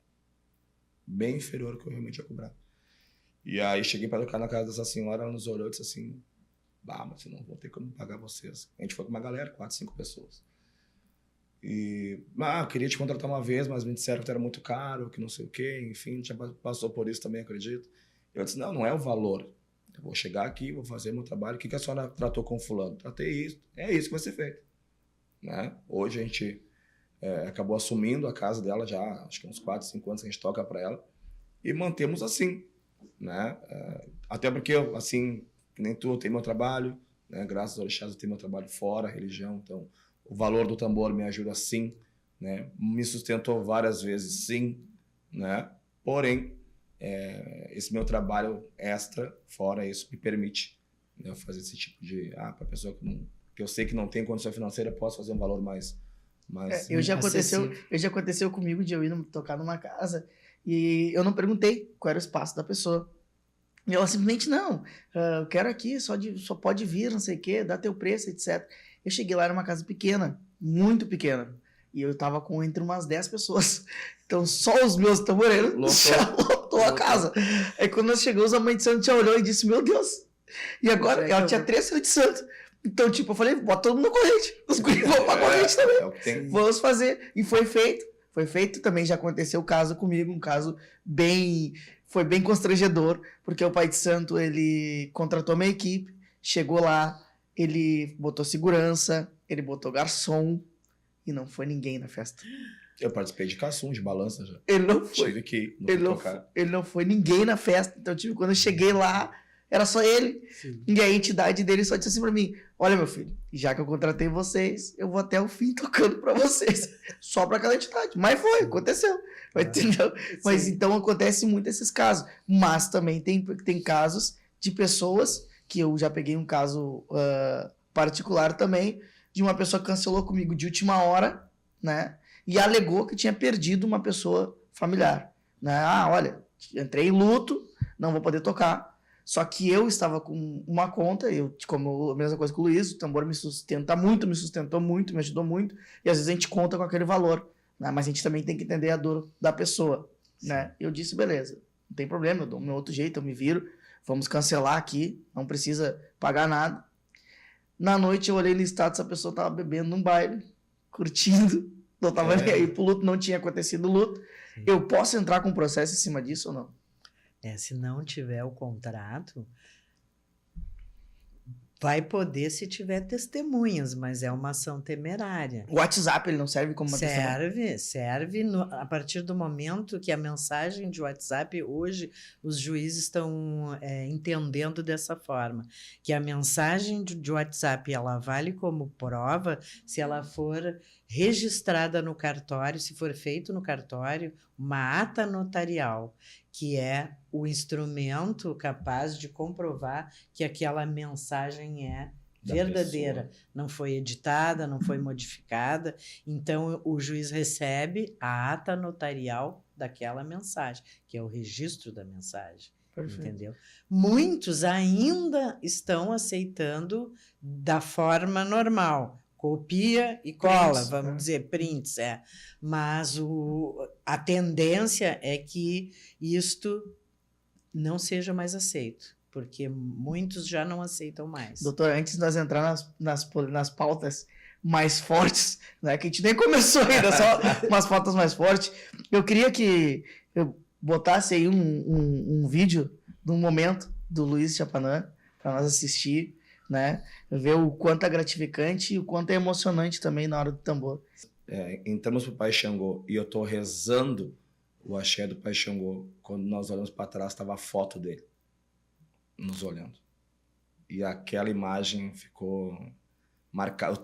Bem inferior ao que eu realmente ia cobrar. E aí cheguei para tocar na casa dessa senhora, ela nos olhou e disse assim, mas eu não vou ter como pagar vocês. A gente foi com uma galera, 4, 5 pessoas. E, eu queria te contratar uma vez, mas me disseram que era muito caro, que não sei o quê, enfim, já passou por isso também, acredito. Eu disse, não é o valor. Eu vou chegar aqui, vou fazer meu trabalho. O que a senhora tratou com fulano? Tratei isso. É isso que vai ser feito. Né? Hoje a gente acabou assumindo a casa dela já, acho que uns 4, 5 anos que a gente toca para ela. E mantemos assim. Né? Até porque, assim, que nem tu, eu tenho meu trabalho. Né? Graças ao orixás eu tenho meu trabalho fora, religião. Então, o valor do tambor me ajuda sim. Né? Me sustentou várias vezes sim. Né? Porém, esse meu trabalho extra, fora isso, me permite, né, fazer esse tipo de... para pessoa que eu sei que não tem condição financeira, posso fazer um valor mais já aconteceu comigo de eu ir tocar numa casa e eu não perguntei qual era o espaço da pessoa. E ela simplesmente, eu quero aqui, só pode vir, não sei o quê, dá teu preço, etc. Eu cheguei lá, era uma casa pequena, muito pequena. E eu tava com entre umas 10 pessoas. Então, só os meus tamboreiros já lotou a casa. Aí, quando nós chegamos, a mãe de santo já olhou e disse, meu Deus. E agora, ela tinha 3 filhos de santo. Então, tipo, eu falei, bota todo mundo na corrente. Os guris vão pra corrente também. Vamos fazer. E foi feito. Foi feito. Também já aconteceu o caso comigo. Um caso foi bem constrangedor. Porque o pai de santo, ele contratou minha equipe. Chegou lá. Ele botou segurança. Ele botou garçom. E não foi ninguém na festa. Eu participei de caçum, de balança já. Ele não foi. Tive que ele não foi ninguém na festa. Então, tipo, quando eu cheguei lá, era só ele. Sim. E a entidade dele só disse assim pra mim, olha, meu filho, já que eu contratei vocês, eu vou até o fim tocando pra vocês. Só pra aquela entidade. Mas aconteceu. Entendeu? Mas então acontece muito esses casos. Mas também tem casos de pessoas, que eu já peguei um caso particular também, de uma pessoa que cancelou comigo de última hora, né? E alegou que tinha perdido uma pessoa familiar. Né? Olha, entrei em luto, não vou poder tocar. Só que eu estava com uma conta, como a mesma coisa que o Luiz, o tambor me sustentou muito, me ajudou muito, e às vezes a gente conta com aquele valor. Né? Mas a gente também tem que entender a dor da pessoa. Né? Eu disse, beleza, não tem problema, eu dou o meu outro jeito, eu me viro, vamos cancelar aqui, não precisa pagar nada. Na noite eu olhei no status, a pessoa estava bebendo num baile, curtindo, não estava nem aí pro luto, não tinha acontecido o luto. Sim. Eu posso entrar com processo em cima disso ou não? Se não tiver o contrato, vai poder se tiver testemunhas, mas é uma ação temerária. O WhatsApp, ele não serve como uma testemunha? Serve a partir do momento que a mensagem de WhatsApp, hoje, os juízes estão entendendo dessa forma, que a mensagem de WhatsApp, ela vale como prova se ela for registrada no cartório, se for feito no cartório, uma ata notarial, que é o instrumento capaz de comprovar que aquela mensagem é verdadeira, não foi editada, não foi modificada. Então, o juiz recebe a ata notarial daquela mensagem, que é o registro da mensagem. Perfeito. Entendeu? Muitos ainda estão aceitando da forma normal. Copia e cola, prints, vamos dizer, prints, mas a tendência é que isto não seja mais aceito, porque muitos já não aceitam mais. Doutor, antes de nós entrar nas pautas mais fortes, né, que a gente nem começou ainda, só umas pautas mais fortes, eu queria que eu botasse aí um vídeo de um momento do Luiz Chapanã para nós assistir, né? Ver o quanto é gratificante e o quanto é emocionante também na hora do tambor. Entramos pro Pai Xangô e eu tô rezando o axé do Pai Xangô. Quando nós olhamos para trás, estava a foto dele nos olhando. E aquela imagem ficou marcar.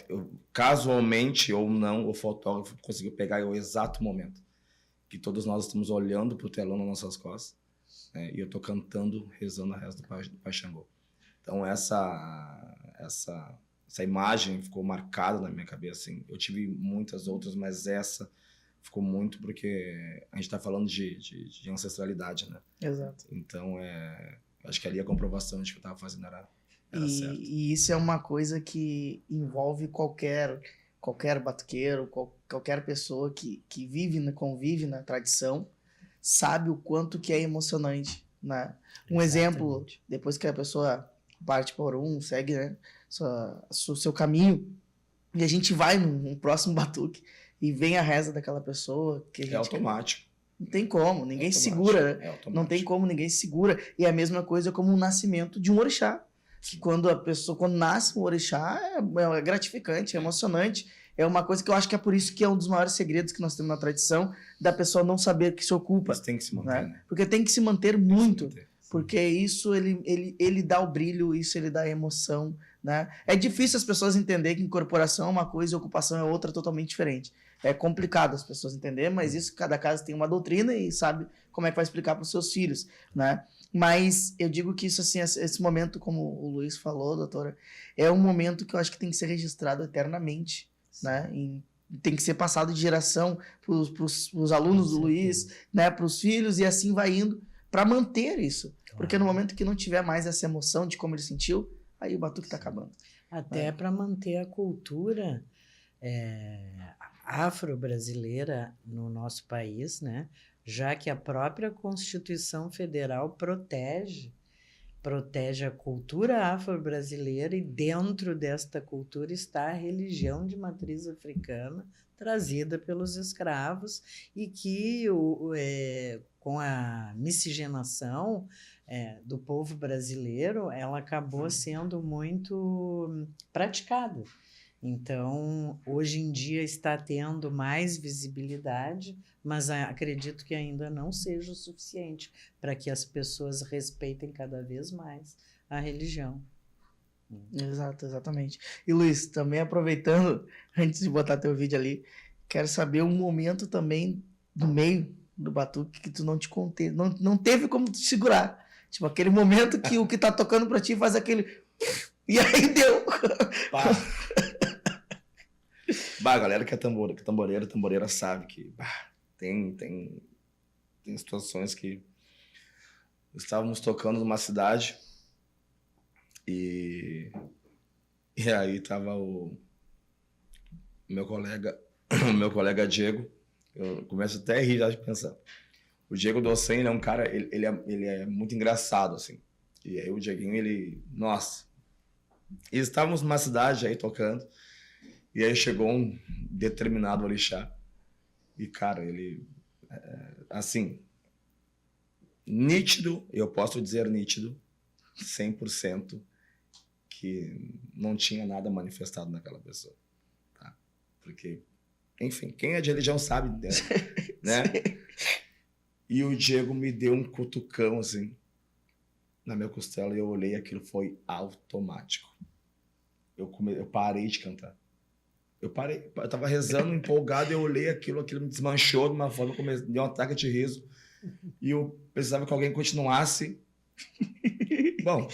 Casualmente ou não, o fotógrafo conseguiu pegar o exato momento que todos nós estamos olhando pro telão nas nossas costas, né? E eu tô cantando, rezando a reza do Pai Xangô. Então essa imagem ficou marcada na minha cabeça, assim. Eu tive muitas outras, mas essa ficou muito porque a gente está falando de ancestralidade, né? Exato. Então, acho que ali a comprovação de que eu estava fazendo era certo. E isso é uma coisa que envolve qualquer batuqueiro, qualquer pessoa que convive na tradição, sabe o quanto que é emocionante, né? Um exemplo, depois que a pessoa parte por segue, né, seu caminho, e a gente vai num próximo batuque e vem a reza daquela pessoa que a gente... É automático. Não tem como, ninguém se segura, né? Não tem como, ninguém se segura. E a mesma coisa como o nascimento de um orixá. Que quando nasce um orixá, é gratificante, é emocionante. É uma coisa que eu acho que é por isso que é um dos maiores segredos que nós temos na tradição, da pessoa não saber o que se ocupa. Mas tem que se manter, né? Porque tem que se manter muito. Porque isso ele dá o brilho, isso ele dá a emoção, né? É difícil as pessoas entenderem que incorporação é uma coisa e ocupação é outra totalmente diferente. É complicado as pessoas entenderem, mas isso cada casa tem uma doutrina e sabe como é que vai explicar para os seus filhos, né? Mas eu digo que isso, assim, esse momento, como o Luiz falou, doutora, é um momento que eu acho que tem que ser registrado eternamente, né? Tem que ser passado de geração para os alunos do Luiz, né? Para os filhos, e assim vai indo, para manter isso. Porque no momento que não tiver mais essa emoção de como ele sentiu, aí o batuque está acabando. Até para manter a cultura afro-brasileira no nosso país, né? Já que a própria Constituição Federal protege a cultura afro-brasileira, e dentro desta cultura está a religião de matriz africana trazida pelos escravos, e que com a miscigenação do povo brasileiro, ela acabou sendo muito praticada. Então, hoje em dia está tendo mais visibilidade, mas acredito que ainda não seja o suficiente para que as pessoas respeitem cada vez mais a religião. Exatamente. E Luiz, também aproveitando, antes de botar teu vídeo ali, quero saber um momento também do meio do batuque que tu não te contei, não teve como te segurar. Tipo, aquele momento que o que tá tocando para ti faz aquele... E aí deu... A galera que é tamboreira sabe que tem situações que estávamos tocando numa cidade e aí tava o meu colega Diego. Eu começo até a rir já de pensar. O Diego Docen, ele é um cara, ele é muito engraçado, assim. E aí o Dieguinho, nossa. E estávamos numa cidade aí tocando. E aí chegou um determinado orixá. E, cara, ele... assim... nítido, eu posso dizer nítido, 100%, que não tinha nada manifestado naquela pessoa. Tá? Porque, enfim, quem é de religião sabe, né? E o Diego me deu um cutucão, assim, na minha costela, e eu olhei, aquilo foi automático. Eu parei de cantar. Eu tava rezando, empolgado, eu olhei aquilo me desmanchou de uma forma, deu um ataque de riso, e eu precisava que alguém continuasse. Bom,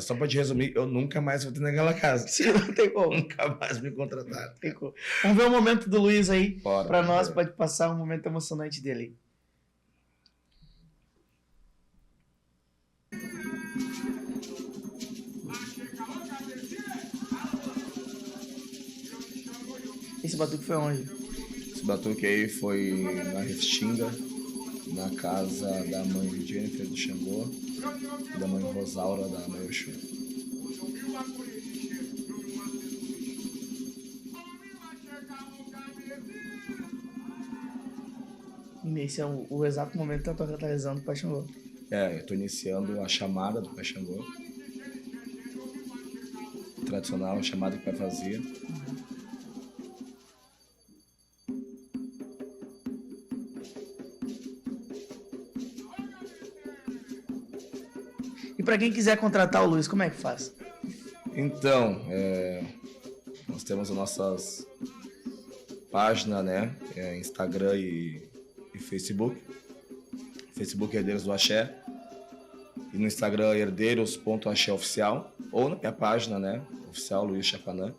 só pra te resumir, eu nunca mais vou ter naquela casa. Não tem como. Nunca mais me contrataram. Tem como. Vamos ver o momento do Luiz aí, para nós, ver. pode passar um momento emocionante dele. Esse batuque foi onde? Esse batuque aí foi na Restinga, na casa da mãe Jennifer do Xangô e da mãe Rosaura da mãe Oxum. E esse é o exato momento que eu tô realizando o Pai Xangô. Eu tô iniciando a chamada do Pai Xangô. Tradicional, a chamada que o pai fazia. E para quem quiser contratar o Luiz, como é que faz? Então, Nós temos as nossas páginas, né? Instagram e Facebook. Facebook Herdeiros do Axé. E no Instagram herdeiros.axéoficial. Ou na minha página, né? Oficial Luiz Chapanã.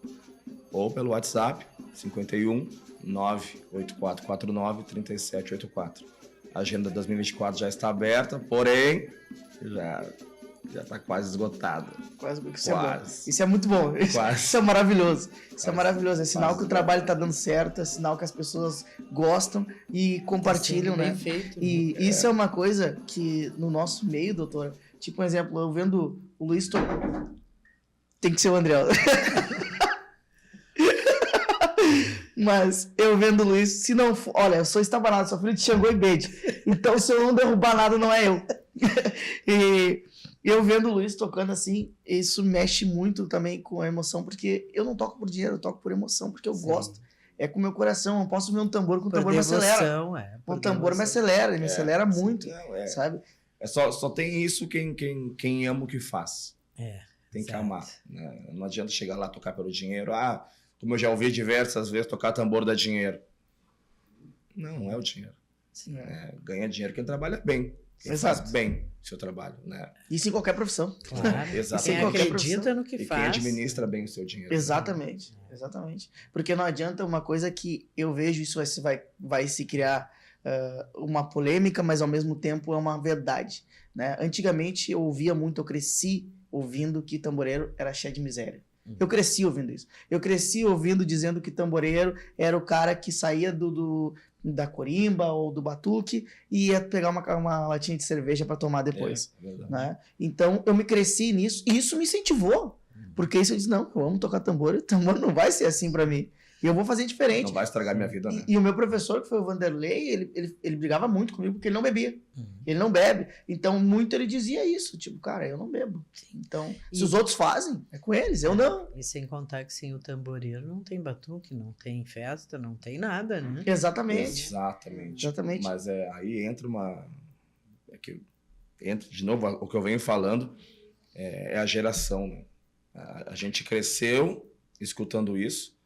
Ou pelo WhatsApp 51 98449 3784. A agenda 2024 já está aberta, porém já está quase esgotada. Isso é muito bom. Isso é maravilhoso. Isso é maravilhoso. É sinal que o trabalho está dando certo, é sinal que as pessoas gostam e compartilham, né? Feito, e isso é uma coisa que no nosso meio, doutora, tipo um exemplo, eu vendo o Luiz tem que ser o André. Mas eu vendo o Luiz, se não for, olha, eu sou estabanado, sou filho de Xangô e Bede. Então, se eu não derrubar nada, não é eu. E eu vendo o Luiz tocando assim, isso mexe muito também com a emoção, porque eu não toco por dinheiro, eu toco por emoção, porque eu gosto. É com o meu coração, eu posso ver um tambor com o tambor me acelera. O tambor me acelera, me acelera muito, sabe? Só tem isso quem ama o que faz. Tem que amar. Né? Não adianta chegar lá tocar pelo dinheiro. Como eu já ouvi diversas vezes, tocar tambor dá dinheiro. Não é o dinheiro. Ganha dinheiro quem trabalha bem. Quem faz bem o seu trabalho. Né? Isso em qualquer profissão. Claro. Exatamente. Quem acredita no que faz. E quem administra bem o seu dinheiro. Exatamente. Exatamente. Porque não adianta uma coisa que eu vejo, isso vai se criar uma polêmica, mas ao mesmo tempo é uma verdade. Né? Antigamente eu ouvia muito, eu cresci ouvindo que tamboreiro era cheio de miséria. Eu cresci ouvindo isso. Eu cresci ouvindo dizendo que tamboreiro era o cara que saía da corimba ou do batuque e ia pegar uma latinha de cerveja para tomar depois. Né? Então eu me cresci nisso e isso me incentivou. Porque isso eu disse, não, eu amo tocar tambor, o tambor não vai ser assim para mim. E eu vou fazer diferente. Não vai estragar minha vida, né? E o meu professor, que foi o Vanderlei, ele brigava muito comigo porque ele não bebia. Ele não bebe. Então, muito ele dizia isso. Tipo, cara, eu não bebo. Então, se os outros fazem, é com eles, eu não. E sem contar que sem o tamboreiro não tem batuque, não tem festa, não tem nada, né? Exatamente. Mas aí entra entra de novo, o que eu venho falando é a geração, né? A gente cresceu escutando isso,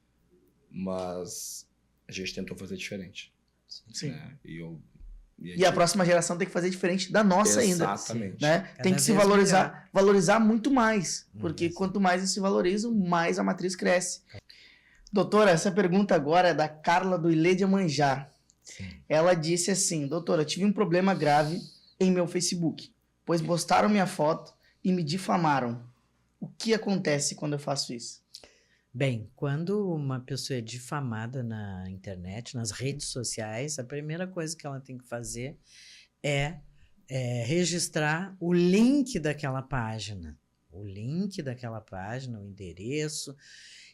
mas a gente tentou fazer diferente. Sim. Né? E a próxima geração tem que fazer diferente da nossa ainda. Exatamente. Né? Tem que se valorizar muito mais. Porque quanto mais eles se valorizam, mais a matriz cresce. Doutora, essa pergunta agora é da Carla do Ilê de Amanjá. Ela disse assim, doutora, tive um problema grave em meu Facebook, pois postaram minha foto e me difamaram. O que acontece quando eu faço isso? Bem, quando uma pessoa é difamada na internet, nas redes sociais, a primeira coisa que ela tem que fazer é registrar o link daquela página. O link daquela página, o endereço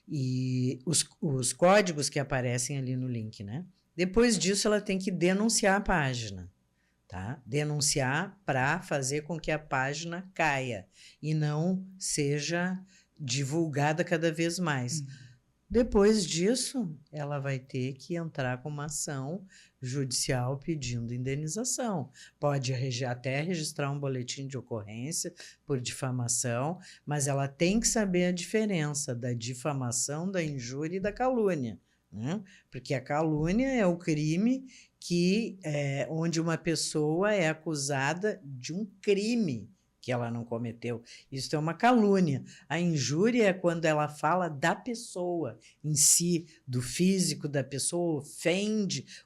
e os códigos que aparecem ali no link, né? Depois disso, ela tem que denunciar a página. Tá? Denunciar para fazer com que a página caia e não seja divulgada cada vez mais. Depois disso, ela vai ter que entrar com uma ação judicial pedindo indenização. Pode até registrar um boletim de ocorrência por difamação, mas ela tem que saber a diferença da difamação, da injúria e da calúnia. Né? Porque a calúnia é o crime onde uma pessoa é acusada de um crime que ela não cometeu. Isso é uma calúnia. A injúria é quando ela fala da pessoa em si, do físico da pessoa,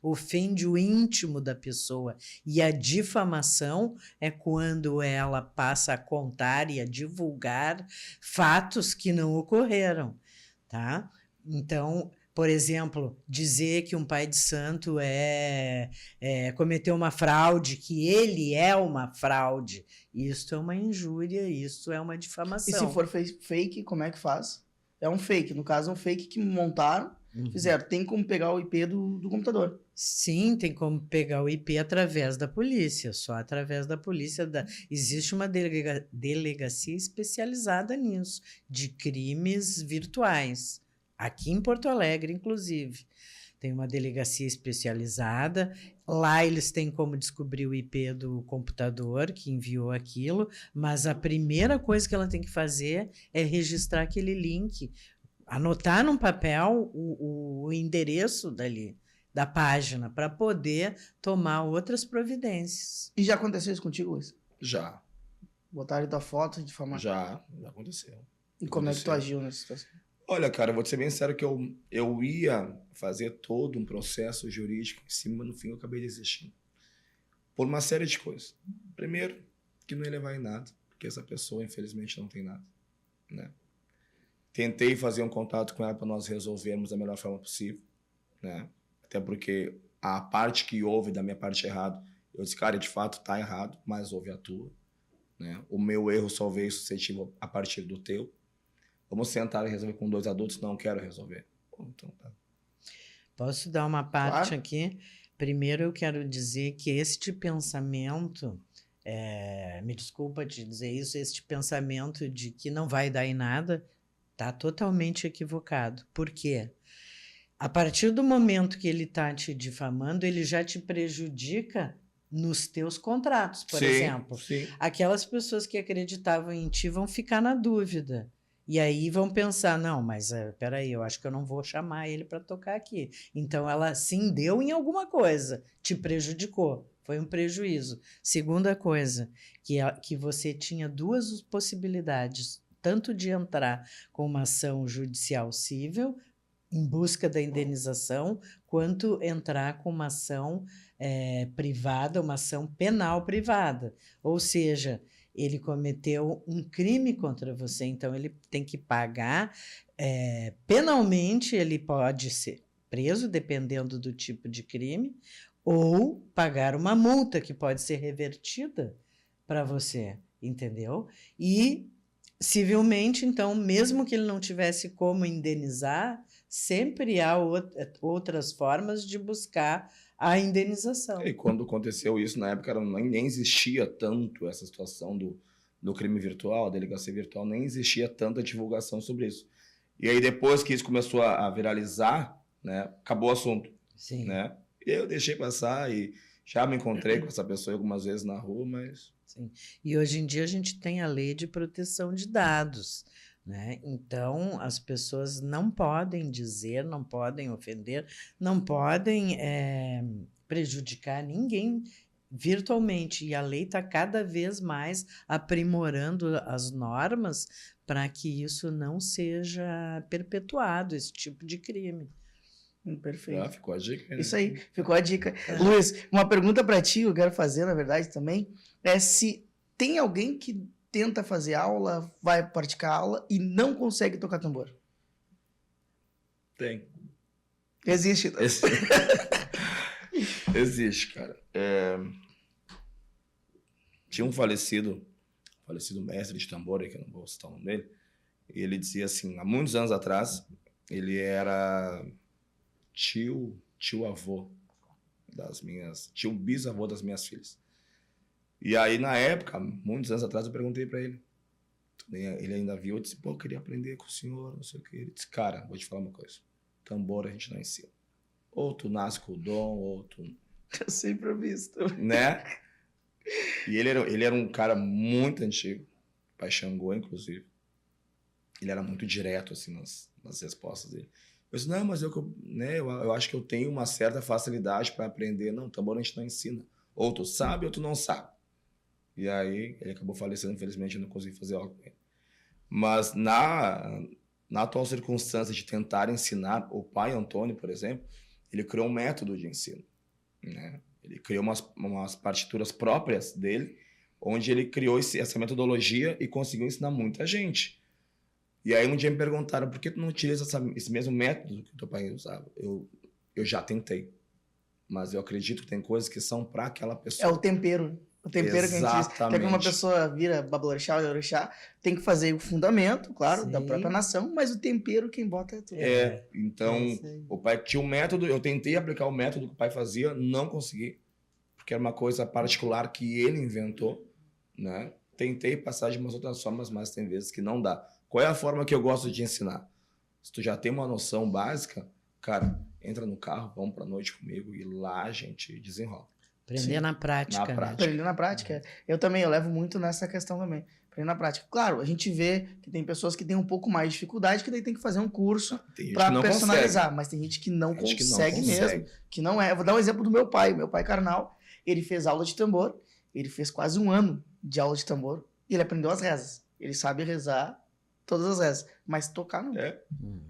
ofende o íntimo da pessoa. E a difamação é quando ela passa a contar e a divulgar fatos que não ocorreram. Tá? Então, por exemplo, dizer que um pai de santo cometeu uma fraude, que ele é uma fraude, isso é uma injúria, isso é uma difamação. E se for fake, como é que faz? É um fake, no caso, é um fake que montaram, fizeram. Tem como pegar o IP do computador? Sim, tem como pegar o IP através da polícia, só através da polícia. Existe uma delegacia especializada nisso, de crimes virtuais. Aqui em Porto Alegre, inclusive, tem uma delegacia especializada. Lá eles têm como descobrir o IP do computador que enviou aquilo, mas a primeira coisa que ela tem que fazer é registrar aquele link, anotar num papel o endereço dali, da página, para poder tomar outras providências. E já aconteceu isso contigo, Luiz? Já. Botaram tua foto de forma... Já aconteceu. E como é que tu agiu nessa situação? Olha, cara, vou te ser bem sério que eu ia fazer todo um processo jurídico em cima, mas no fim eu acabei desistindo. Por uma série de coisas. Primeiro, que não ia levar em nada, porque essa pessoa, infelizmente, não tem nada, né? Tentei fazer um contato com ela para nós resolvermos da melhor forma possível, né? Até porque a parte que houve da minha parte errado, eu disse, cara, de fato tá errado, mas houve a tua, né? O meu erro só veio suscetível a partir do teu. Vamos sentar e resolver com 2 adultos? Não quero resolver. Bom, então tá. Posso dar uma parte Claro. aqui? Primeiro eu quero dizer que este pensamento, me desculpa te dizer isso, este pensamento de que não vai dar em nada, está totalmente equivocado. Por quê? A partir do momento que ele está te difamando, ele já te prejudica nos teus contratos, por exemplo. Sim. Aquelas pessoas que acreditavam em ti vão ficar na dúvida. E aí vão pensar, não, mas peraí, eu acho que eu não vou chamar ele para tocar aqui. Então ela sim deu em alguma coisa, te prejudicou, foi um prejuízo. Segunda coisa, que você tinha 2 possibilidades, tanto de entrar com uma ação judicial civil, em busca da indenização, quanto entrar com uma ação privada, uma ação penal privada. Ou seja, ele cometeu um crime contra você, então ele tem que pagar penalmente, ele pode ser preso, dependendo do tipo de crime, ou pagar uma multa que pode ser revertida para você, entendeu? E civilmente, então, mesmo que ele não tivesse como indenizar, sempre há outras formas de buscar a indenização. E quando aconteceu isso, na época nem existia tanto essa situação do crime virtual, a delegacia virtual, nem existia tanta divulgação sobre isso. E aí depois que isso começou a viralizar, né, acabou o assunto. Sim. Né? E eu deixei passar e já me encontrei com essa pessoa algumas vezes na rua, mas... Sim. E hoje em dia a gente tem a lei de proteção de dados, né? Então, as pessoas não podem dizer, não podem ofender, não podem prejudicar ninguém virtualmente. E a lei está cada vez mais aprimorando as normas para que isso não seja perpetuado, esse tipo de crime. Perfeito. Ficou a dica. Né? Isso aí, ficou a dica. Luiz, uma pergunta para ti, eu quero fazer, na verdade, também, é se tem alguém que tenta fazer aula, vai praticar aula e não consegue tocar tambor. Tem. Existe. Existe, cara. Tinha um falecido mestre de tambor, que eu não vou citar o nome dele, e ele dizia assim, há muitos anos atrás, ele era tio bisavô das minhas filhas. E aí, na época, muitos anos atrás, eu perguntei pra ele. Ele ainda viu, eu disse, pô, eu queria aprender com o senhor, não sei o que. Ele disse, cara, vou te falar uma coisa. Tambor a gente não ensina. Ou tu nasce com o dom, ou tu... Eu sempre ouvi isso. Né? E ele era um cara muito antigo. Pai Xangô, inclusive. Ele era muito direto, assim, nas respostas dele. Eu disse, não, mas eu acho que eu tenho uma certa facilidade para aprender. Não, tambor a gente não ensina. Ou tu sabe ou tu não sabe. E aí, ele acabou falecendo, infelizmente eu não consegui fazer algo com ele. Mas na atual circunstância de tentar ensinar, o pai Antônio, por exemplo, ele criou um método de ensino. Né? Ele criou umas partituras próprias dele, onde ele criou essa metodologia e conseguiu ensinar muita gente. E aí um dia me perguntaram, por que tu não utiliza esse mesmo método que o teu pai usava? Eu já tentei, mas eu acredito que tem coisas que são para aquela pessoa. É o tempero. O tempero Exatamente. Que a gente diz. Até quando uma pessoa vira babalorixá ou orixá, tem que fazer o fundamento, claro, Sim. da própria nação, mas o tempero quem bota é tudo. Então, o pai tinha um método, eu tentei aplicar o método que o pai fazia, não consegui, porque era uma coisa particular que ele inventou, né? Tentei passar de umas outras formas, mas tem vezes que não dá. Qual é a forma que eu gosto de ensinar? Se tu já tem uma noção básica, cara, entra no carro, vamos pra noite comigo e lá a gente desenrola. Aprender na prática. Aprender na prática. Eu também, eu levo muito nessa questão também. Pra ir na prática. Claro, a gente vê que tem pessoas que têm um pouco mais de dificuldade, que daí tem que fazer um curso Tem gente pra que não personalizar. consegue. Mas tem gente que não Tem gente que não consegue mesmo. Que não é. Eu vou dar um exemplo do meu pai. Meu pai carnal, ele fez aula de tambor. Ele fez quase 1 ano de aula de tambor. E ele aprendeu as rezas. Ele sabe rezar todas as rezas. Mas tocar não. É.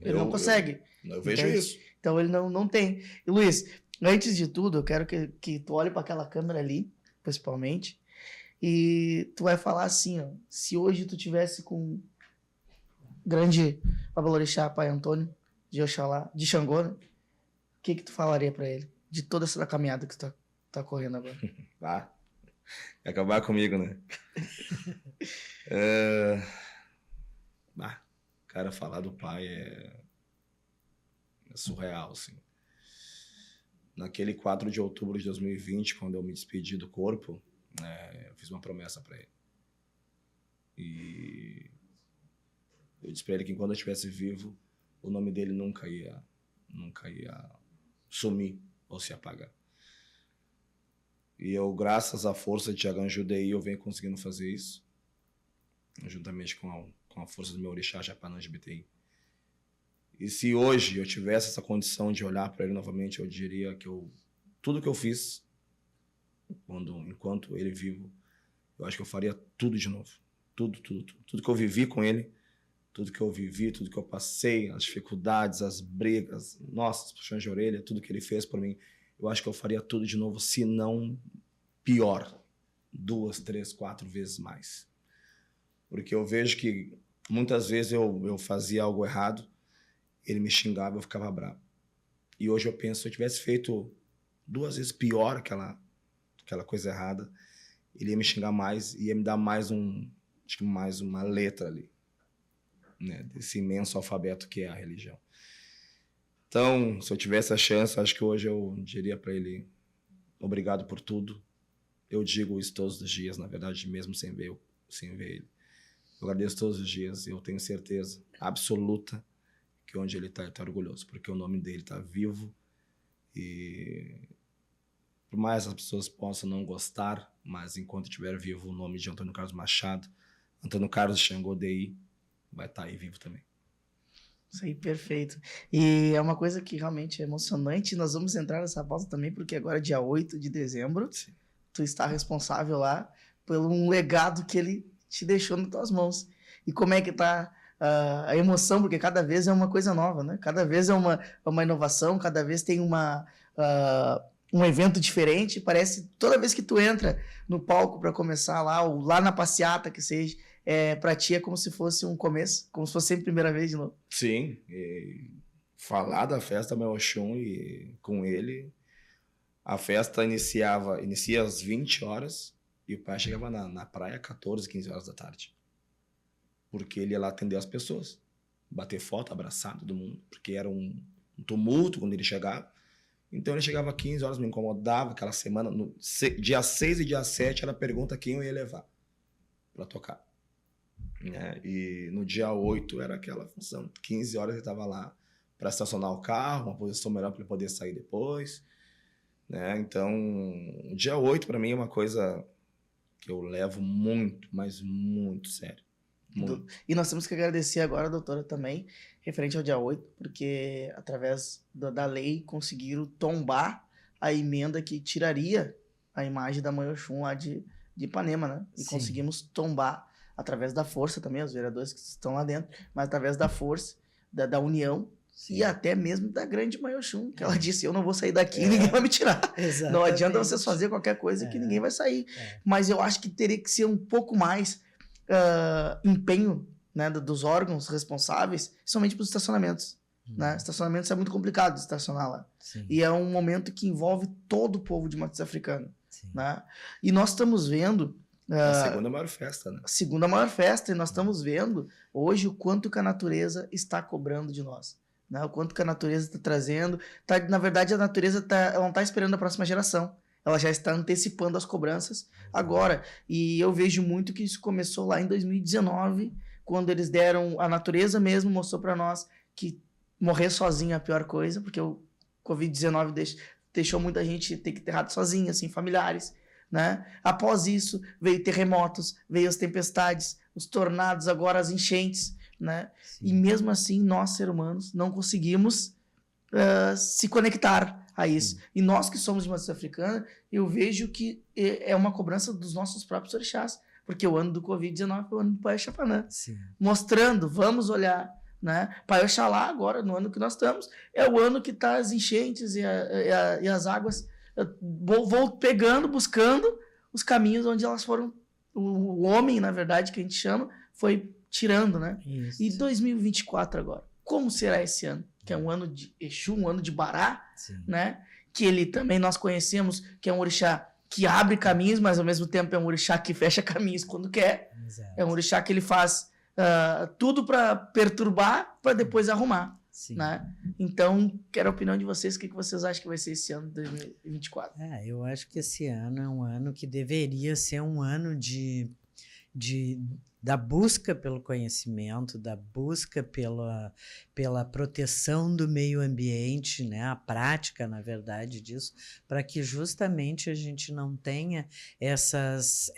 Ele não consegue. Eu vejo Entende? isso. Então ele não tem. E Luiz, antes de tudo, eu quero que tu olhe para aquela câmera ali, principalmente, e tu vai falar assim, ó, se hoje tu tivesse com grande Babalorixá, Pai Antônio, de Oxalá, de Xangô, né? O que tu falaria para ele? De toda essa caminhada que tu tá correndo agora. Vai acabar comigo, né? Cara, falar do pai é surreal, assim. Naquele 4 de outubro de 2020, quando eu me despedi do corpo, eu fiz uma promessa para ele. E eu disse para ele que enquanto eu estivesse vivo, o nome dele nunca ia sumir ou se apagar. E eu, graças à força de Jaganju Dei, eu venho conseguindo fazer isso, juntamente com a força do meu orixá, Japananji Bitei. E se hoje eu tivesse essa condição de olhar para ele novamente, eu diria que tudo que eu fiz, enquanto ele vivo, eu acho que eu faria tudo de novo. Tudo que eu vivi com ele, tudo que eu vivi, tudo que eu passei, as dificuldades, as brigas, nossa, as puxões de orelha, tudo que ele fez por mim, eu acho que eu faria tudo de novo, se não pior, 2, 3, 4 vezes mais. Porque eu vejo que muitas vezes eu fazia algo errado, ele me xingava, eu ficava bravo. E hoje eu penso, se eu tivesse feito 2 vezes pior aquela coisa errada, ele ia me xingar mais, ia me dar mais uma letra ali, né, desse imenso alfabeto que é a religião. Então, se eu tivesse a chance, acho que hoje eu diria para ele, obrigado por tudo. Eu digo isso todos os dias, na verdade, mesmo sem ver ele. Eu agradeço todos os dias, eu tenho certeza absoluta que onde ele está orgulhoso, porque o nome dele está vivo e por mais as pessoas possam não gostar, mas enquanto estiver vivo o nome de Antônio Carlos Machado, Antônio Carlos Xangô Dei, vai estar aí vivo também. Isso aí, perfeito. E é uma coisa que realmente é emocionante. Nós vamos entrar nessa pauta também, porque agora, dia 8 de dezembro, sim, tu está responsável lá por um legado que ele te deixou nas tuas mãos. E como é que tá a emoção? Porque cada vez é uma coisa nova, né? Cada vez é uma inovação, cada vez tem um evento diferente. Parece, toda vez que tu entra no palco para começar lá, ou lá na passeata, que seja, pra ti é como se fosse um começo, como se fosse sempre a primeira vez de novo. Sim, falar da festa Meu Oxum e com ele, a festa inicia às 20 horas e o pai chegava na praia 14, 15 horas da tarde. Porque ele ia lá atender as pessoas, bater foto, abraçar todo mundo, porque era um tumulto quando ele chegava. Então ele chegava às 15 horas, me incomodava aquela semana, dia 6 e dia 7 era a pergunta quem eu ia levar para tocar. E no dia 8 era aquela função, 15 horas ele estava lá para estacionar o carro, uma posição melhor para ele poder sair depois, né? Então o dia 8 para mim é uma coisa que eu levo muito, mas muito sério, muito. E nós temos que agradecer agora a doutora também, referente ao dia 8, porque através da lei conseguiram tombar a emenda que tiraria a imagem da Mãe Oxum lá de Ipanema, né? E sim, conseguimos tombar através da força também, os vereadores que estão lá dentro, mas através da força, da união, sim, e até mesmo da grande Mãe Oxum, que ela disse, eu não vou sair daqui e ninguém vai me tirar. Exatamente. Não adianta vocês fazer qualquer coisa que ninguém vai sair. Mas eu acho que teria que ser um pouco mais empenho, né, dos órgãos responsáveis, somente para os estacionamentos. Né? Estacionamentos é muito complicado de estacionar lá. Sim. E é um momento que envolve todo o povo de matriz africana. Né? E nós estamos vendo a segunda maior festa, né? A segunda maior festa, e nós estamos vendo hoje o quanto que a natureza está cobrando de nós, né? O quanto que a natureza está trazendo. Na verdade, a natureza ela não está esperando a próxima geração, ela já está antecipando as cobranças agora. E eu vejo muito que isso começou lá em 2019, quando eles deram, a natureza mesmo mostrou para nós que morrer sozinho é a pior coisa, porque o Covid-19 deixou muita gente ter que enterrar sozinha, assim, familiares. né? Após isso, veio terremotos, veio as tempestades, os tornados, agora as enchentes, né? E mesmo assim, nós, seres humanos, não conseguimos se conectar a isso. E nós que somos de matriz africana, eu vejo que é uma cobrança dos nossos próprios orixás, porque o ano do Covid-19 foi o ano do Pai Xapanã, mostrando, vamos olhar, né? Pai Oxalá agora, no ano que nós estamos, é o ano que está as enchentes e as águas vou pegando, buscando os caminhos onde elas foram, o homem, na verdade, que a gente chama, foi tirando, né? Isso. E 2024 agora, como será esse ano? Que é um ano de Exu, um ano de Bará, né? Que ele também nós conhecemos, que é um orixá que abre caminhos, mas ao mesmo tempo é um orixá que fecha caminhos quando quer. Exato. É um orixá que ele faz tudo para perturbar, para depois arrumar. Né? Então, quero a opinião de vocês. O que vocês acham que vai ser esse ano de 2024? Eu acho que esse ano é um ano que deveria ser um ano da busca pelo conhecimento, da busca pela proteção do meio ambiente, né? A prática, na verdade, disso, para que justamente a gente não tenha essas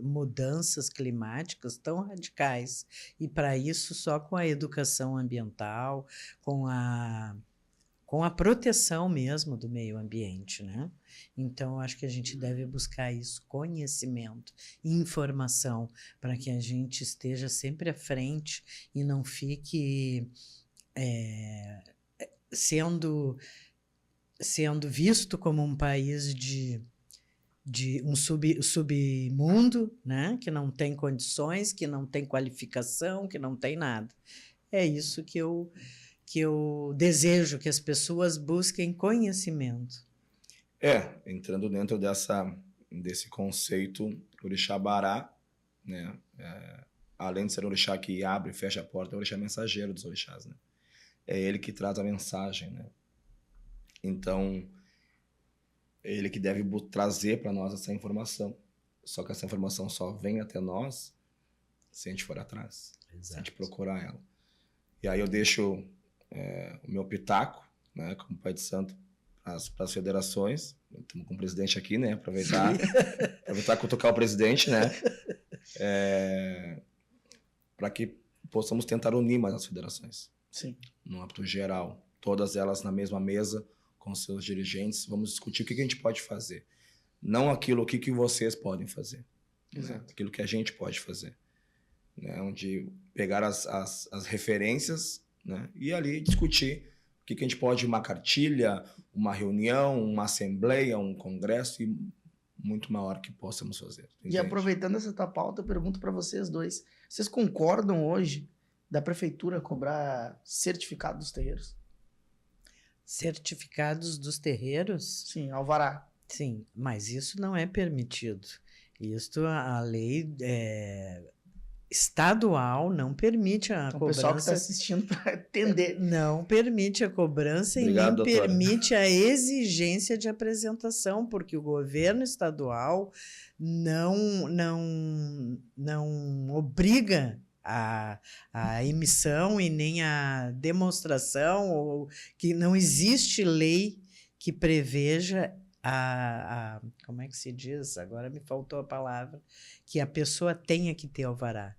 mudanças climáticas tão radicais. E para isso, só com a educação ambiental, com a proteção mesmo do meio ambiente, né? Então, eu acho que a gente deve buscar isso, conhecimento, informação, para que a gente esteja sempre à frente e não fique sendo visto como um país de um submundo, né? Que não tem condições, que não tem qualificação, que não tem nada. É isso que eu desejo, que as pessoas busquem conhecimento. Entrando dentro desse conceito, orixá Bará, né? Além de ser um orixá que abre e fecha a porta, é o orixá mensageiro dos orixás, né? É ele que traz a mensagem, né? Então, é ele que deve trazer para nós essa informação. Só que essa informação só vem até nós se a gente for atrás, se a gente procurar ela. E aí eu deixo o meu pitaco, né, como pai de santo, para as federações. Estamos com o presidente aqui, né? Aproveitar cutucar o presidente, né? Para que possamos tentar unir mais as federações. Sim. No âmbito geral. Todas elas na mesma mesa, com seus dirigentes. Vamos discutir o que a gente pode fazer. Não aquilo que vocês podem fazer. Exato. Né? Aquilo que a gente pode fazer. Né? Onde pegar as referências, né? E ali discutir o que a gente pode, uma cartilha, uma reunião, uma assembleia, um congresso e muito maior que possamos fazer. Entende? E aproveitando essa tua pauta, eu pergunto para vocês dois, vocês concordam hoje da prefeitura cobrar certificado dos terreiros? Certificados dos terreiros? Sim, alvará. Sim, mas isso não é permitido. Isto, a lei estadual não permite a então, cobrança. O pessoal que está assistindo para entender. Não permite a cobrança. Obrigado, e nem doutora. Permite a exigência de apresentação, porque o governo estadual não obriga a emissão e nem a demonstração, ou que não existe lei que preveja como é que se diz? Agora me faltou a palavra, que a pessoa tenha que ter alvará.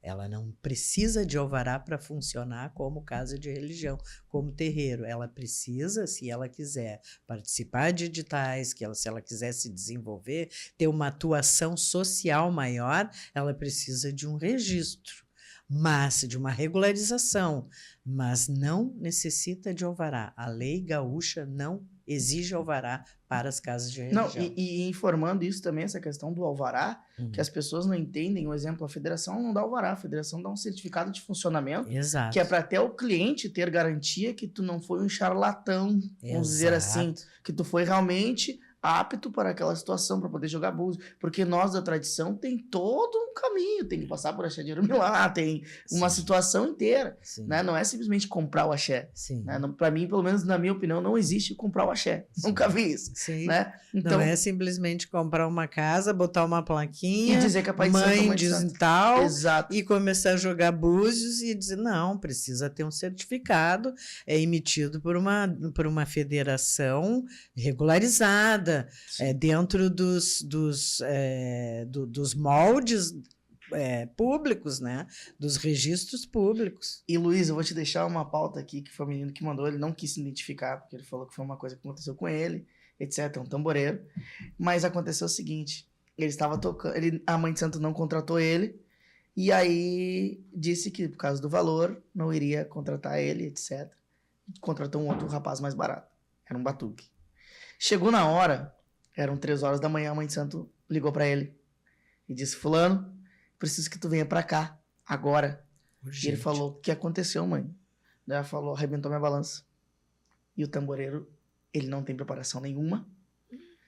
Ela não precisa de alvará para funcionar como casa de religião, como terreiro. Ela precisa, se ela quiser participar de editais, se ela quiser se desenvolver, ter uma atuação social maior, ela precisa de um registro, mas de uma regularização, mas não necessita de alvará. A lei gaúcha não exige alvará para as casas de religião. Não, e informando isso também, essa questão do alvará, que as pessoas não entendem, um exemplo, a federação não dá alvará, a federação dá um certificado de funcionamento, Exato. que é para até o cliente ter garantia que tu não foi um charlatão, vamos dizer assim, que tu foi realmente apto para aquela situação, para poder jogar búzio, porque nós da tradição tem todo um caminho, tem que passar por axé de Urumilá, tem uma situação inteira, né? Não é simplesmente comprar o axé, né? Para mim, pelo menos na minha opinião, não existe comprar o axé, nunca vi isso, né? Então, não é simplesmente comprar uma casa, botar uma plaquinha, e dizer que a mãe diz tal, exato, e começar a jogar búzios e dizer, não, precisa ter um certificado, emitido por uma federação regularizada, realizada dentro dos moldes públicos, né? Dos registros públicos. E, Luiz, eu vou te deixar uma pauta aqui, que foi o menino que mandou, ele não quis se identificar, porque ele falou que foi uma coisa que aconteceu com ele, etc, um tamboreiro. Mas aconteceu o seguinte, ele estava tocando, a mãe de santo não contratou ele, e aí disse que, por causa do valor, não iria contratar ele, etc. Contratou um outro rapaz mais barato. Era um batuque. Chegou na hora, eram 3 horas da manhã, a mãe de santo ligou para ele e disse: fulano, preciso que tu venha pra cá, agora. E ele falou: o que aconteceu, mãe? Daí ela falou: arrebentou minha balança. E o tamboreiro, ele não tem preparação nenhuma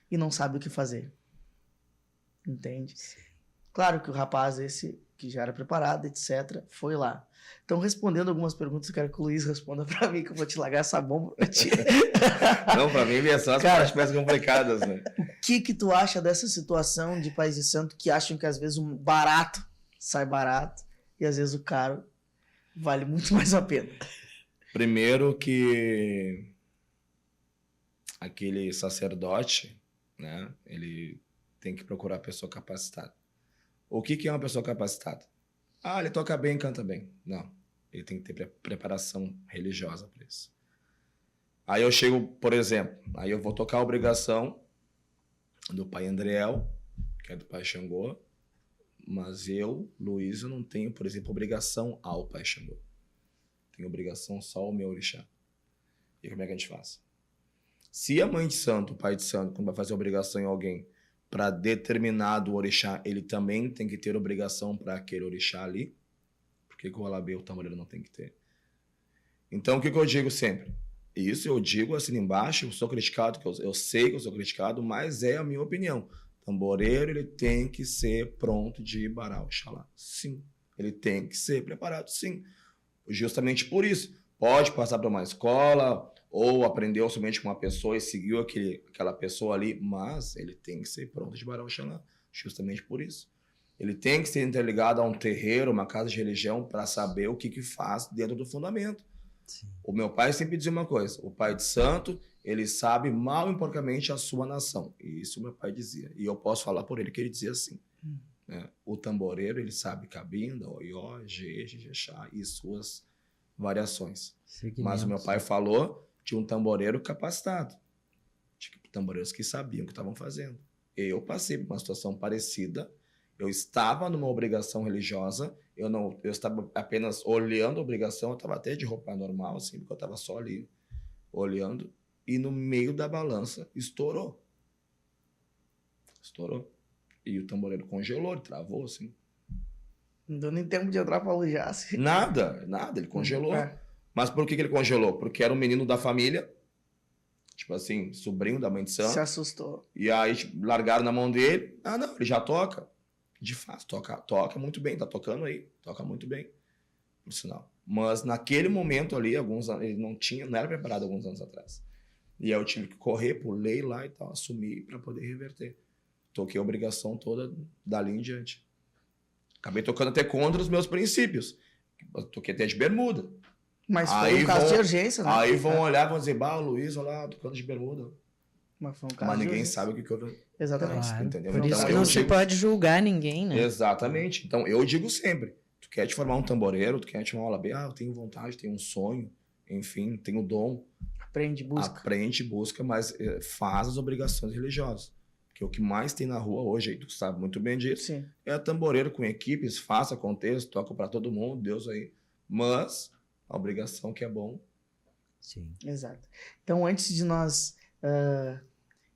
e não sabe o que fazer. Entende? Sim. Claro que o rapaz esse, que já era preparado, etc., foi lá. Então, respondendo algumas perguntas, eu quero que o Luiz responda pra mim, que eu vou te largar essa bomba pra ti. Não, pra mim é só as partes mais complicadas, né? O que tu acha dessa situação de pais de santo que acham que às vezes o barato sai barato e às vezes o caro vale muito mais a pena? Primeiro que aquele sacerdote, né, ele tem que procurar a pessoa capacitada. O que é uma pessoa capacitada? Ah, ele toca bem, canta bem. Não, ele tem que ter preparação religiosa para isso. Aí eu chego, por exemplo, aí eu vou tocar a obrigação do pai Andriel, que é do pai Xangô, mas eu, Luiz, eu não tenho, por exemplo, obrigação ao pai Xangô. Tenho obrigação só ao meu orixá. E como é que a gente faz? Se a mãe de santo, o pai de santo, quando vai fazer obrigação em alguém, para determinado orixá, ele também tem que ter obrigação para aquele orixá ali. Por que o alabê, o tamboreiro, não tem que ter? Então, o que eu digo sempre? Isso eu digo assim embaixo, eu sou criticado, que eu sei que eu sou criticado, mas é a minha opinião. O tamboreiro, ele tem que ser pronto de Ibará Oxalá. Sim. Ele tem que ser preparado, sim. Justamente por isso. Pode passar para uma escola, ou aprendeu somente com uma pessoa e seguiu aquela pessoa ali, mas ele tem que ser pronto de Ibará Oxalá, justamente por isso. Ele tem que ser interligado a um terreiro, uma casa de religião, para saber o que faz dentro do fundamento. Sim. O meu pai sempre dizia uma coisa: o pai de santo, ele sabe mal e porcamente a sua nação. E isso meu pai dizia. E eu posso falar por ele que ele dizia assim. Né? O tamboreiro, ele sabe cabinda, oió, jeje, jexá e suas variações. Mas o meu pai falou de um tamboreiro capacitado. De tamboreiros que sabiam o que estavam fazendo. Eu passei por uma situação parecida. Eu estava numa obrigação religiosa. Eu estava apenas olhando a obrigação. Eu estava até de roupa normal, assim, porque eu estava só ali olhando. E no meio da balança estourou. Estourou. E o tamboreiro congelou, ele travou, assim. Não deu nem tempo de entrar pra alujar, assim. Nada, ele congelou. Mas por que ele congelou? Porque era um menino da família, tipo assim, sobrinho da mãe de santo. Se assustou. E aí tipo, largaram na mão dele. Ah, não, ele já toca. De fato, toca muito bem, tá tocando aí. Toca muito bem, por sinal. Mas naquele momento ali, ele não era preparado alguns anos atrás. E aí eu tive que correr, pulei lá e tal, assumi para poder reverter. Toquei a obrigação toda dali em diante. Acabei tocando até contra os meus princípios. Toquei até de bermuda. Mas foi um caso de urgência, né? Aí vão olhar e vão dizer: bah, o Luiz, olha lá, tocando de bermuda. Mas foi um caso ninguém sabe o que houve. Exatamente. Claro. Entendeu? Por então, isso que não se pode julgar ninguém, né? Exatamente. Então, eu digo sempre: tu quer te formar um tamboreiro, tu quer te formar um alabê, eu tenho vontade, tenho um sonho, enfim, tenho dom. Aprende, busca, mas faz as obrigações religiosas. Porque o que mais tem na rua hoje, aí tu sabe muito bem disso, sim, é tamboreiro com equipes, faça contexto, toca para todo mundo, Deus aí. Mas a obrigação que é bom. Sim. Exato. Então, antes de nós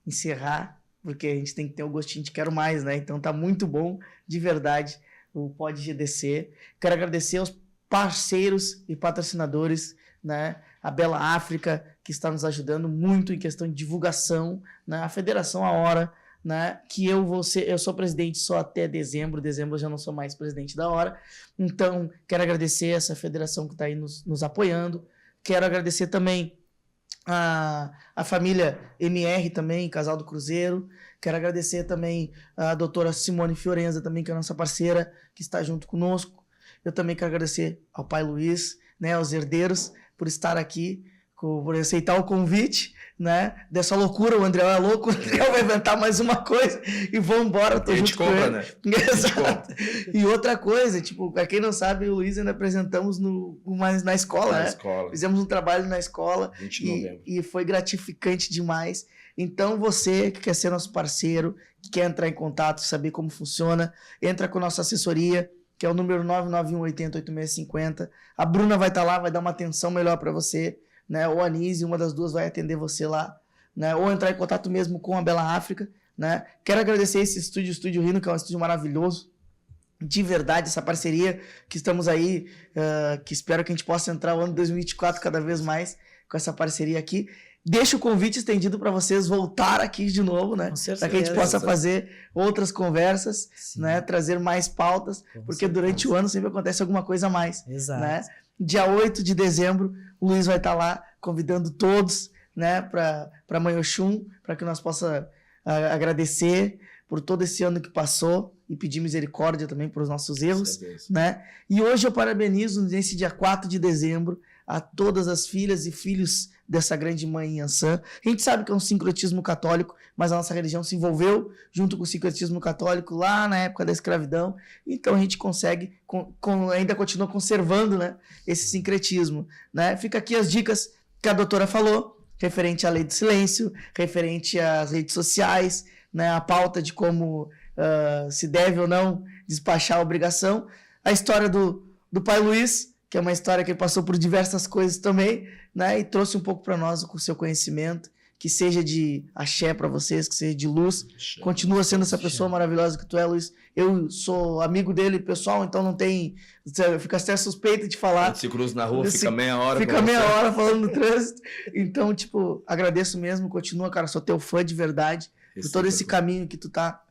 encerrar, porque a gente tem que ter o gostinho de quero mais, né? Então tá muito bom, de verdade, o Pod GDC. Quero agradecer aos parceiros e patrocinadores, né? A Bela África, que está nos ajudando muito em questão de divulgação, né? A Federação A Hora, né? Que eu sou presidente só até dezembro eu já não sou mais presidente da Hora. Então, quero agradecer essa federação que está aí nos apoiando. Quero agradecer também a família MR também, Casal do Cruzeiro. Quero agradecer também a doutora Simone Fiorenza também, que é a nossa parceira, que está junto conosco. Eu também quero agradecer ao pai Luiz, né, aos herdeiros, por estar aqui por aceitar o convite, né? Dessa loucura, o André é louco, o André vai inventar mais uma coisa e vamos embora, tô junto com ele. Né? Exato. E outra coisa, tipo, pra quem não sabe, o Luiz ainda apresentamos na escola, né? Fizemos um trabalho na escola e foi gratificante demais. Então, você que quer ser nosso parceiro, que quer entrar em contato, saber como funciona, entra com a nossa assessoria, que é o número 991808650. A Bruna vai estar lá, vai dar uma atenção melhor para você, né? Ou a Nise, uma das duas vai atender você lá, né? Ou entrar em contato mesmo com a Bela África, né? Quero agradecer esse Estúdio Rino, que é um estúdio maravilhoso, de verdade, essa parceria que estamos aí, que espero que a gente possa entrar o ano 2024 cada vez mais com essa parceria aqui. Deixa o convite estendido para vocês voltar aqui de novo, né? Para que a gente possa fazer outras conversas, né? Trazer mais pautas, porque durante o ano sempre acontece alguma coisa a mais. Exato. Né? Dia 8 de dezembro, o Luiz vai estar lá convidando todos, né? Para Mãe Oxum, para que nós possamos agradecer por todo esse ano que passou e pedir misericórdia também por os nossos erros, né? E hoje eu parabenizo, nesse dia 4 de dezembro, a todas as filhas e filhos dessa grande mãe Iansã. A gente sabe que é um sincretismo católico, mas a nossa religião se envolveu junto com o sincretismo católico lá na época da escravidão, então a gente consegue, ainda continua conservando, né, esse sincretismo, né? Fica aqui as dicas que a doutora falou, referente à lei do silêncio, referente às redes sociais, né, a pauta de como se deve ou não despachar a obrigação, a história do pai Luiz, que é uma história que passou por diversas coisas também, né? E trouxe um pouco para nós com o seu conhecimento, que seja de axé para vocês, que seja de luz. Axé. Continua sendo essa pessoa maravilhosa que tu é, Luiz. Eu sou amigo dele, pessoal, então não tem... Fica até suspeito de falar. A gente se cruza na rua, fica meia hora. Fica meia hora falando no trânsito. Então, tipo, agradeço mesmo, continua, cara, sou teu fã de verdade. Por todo esse caminho que tu tá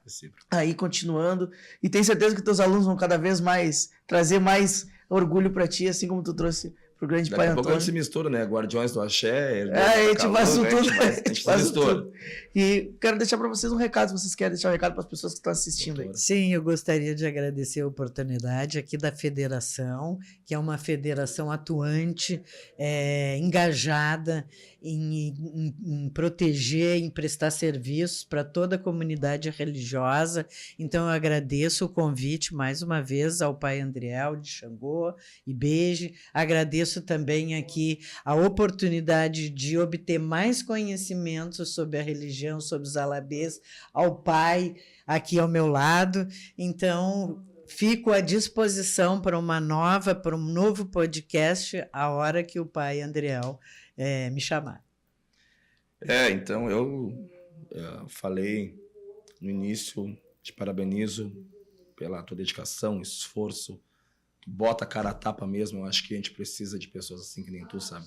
aí continuando. E tenho certeza que teus alunos vão cada vez mais trazer mais orgulho para ti, assim como tu trouxe pro grande pai Antônio. Daqui a pouco a gente se mistura, né? Guardiões do Axé. A gente faz tudo. A gente faz tudo. E quero deixar para vocês um recado, se vocês querem deixar um recado para as pessoas que estão assistindo aí. Sim, eu gostaria de agradecer a oportunidade aqui da federação, que é uma federação atuante, engajada em proteger, em prestar serviços para toda a comunidade religiosa. Então, eu agradeço o convite mais uma vez ao pai Andriel de Xangô e Beije. Agradeço também aqui a oportunidade de obter mais conhecimentos sobre a religião, sobre os alabês, ao pai aqui ao meu lado. Então, fico à disposição para um novo podcast a hora que o pai Andriel me chamar. Então eu falei no início, te parabenizo pela tua dedicação, esforço, bota a cara a tapa mesmo. Eu acho que a gente precisa de pessoas assim que nem tu, sabe?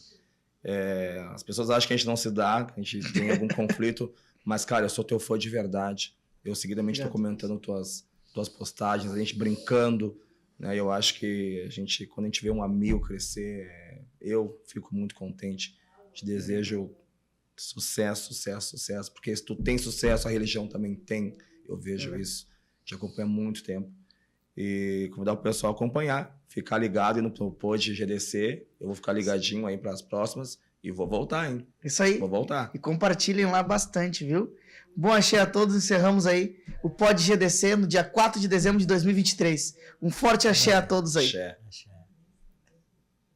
As pessoas acham que a gente não se dá, que a gente tem algum conflito, mas, cara, eu sou teu fã de verdade. Eu seguidamente estou comentando tuas postagens, a gente brincando, né? Eu acho que quando a gente vê um amigo crescer, eu fico muito contente. Te desejo sucesso, porque se tu tem sucesso, a religião também tem. Eu vejo isso, te acompanho há muito tempo. E convidar o pessoal a acompanhar, ficar ligado e no Pod GDC. Eu vou ficar ligadinho aí para as próximas e vou voltar, hein? Isso aí. Vou voltar. E compartilhem lá bastante, viu? Bom axé a todos, encerramos aí o Pod GDC no dia 4 de dezembro de 2023. Um forte axé a todos aí. Axé.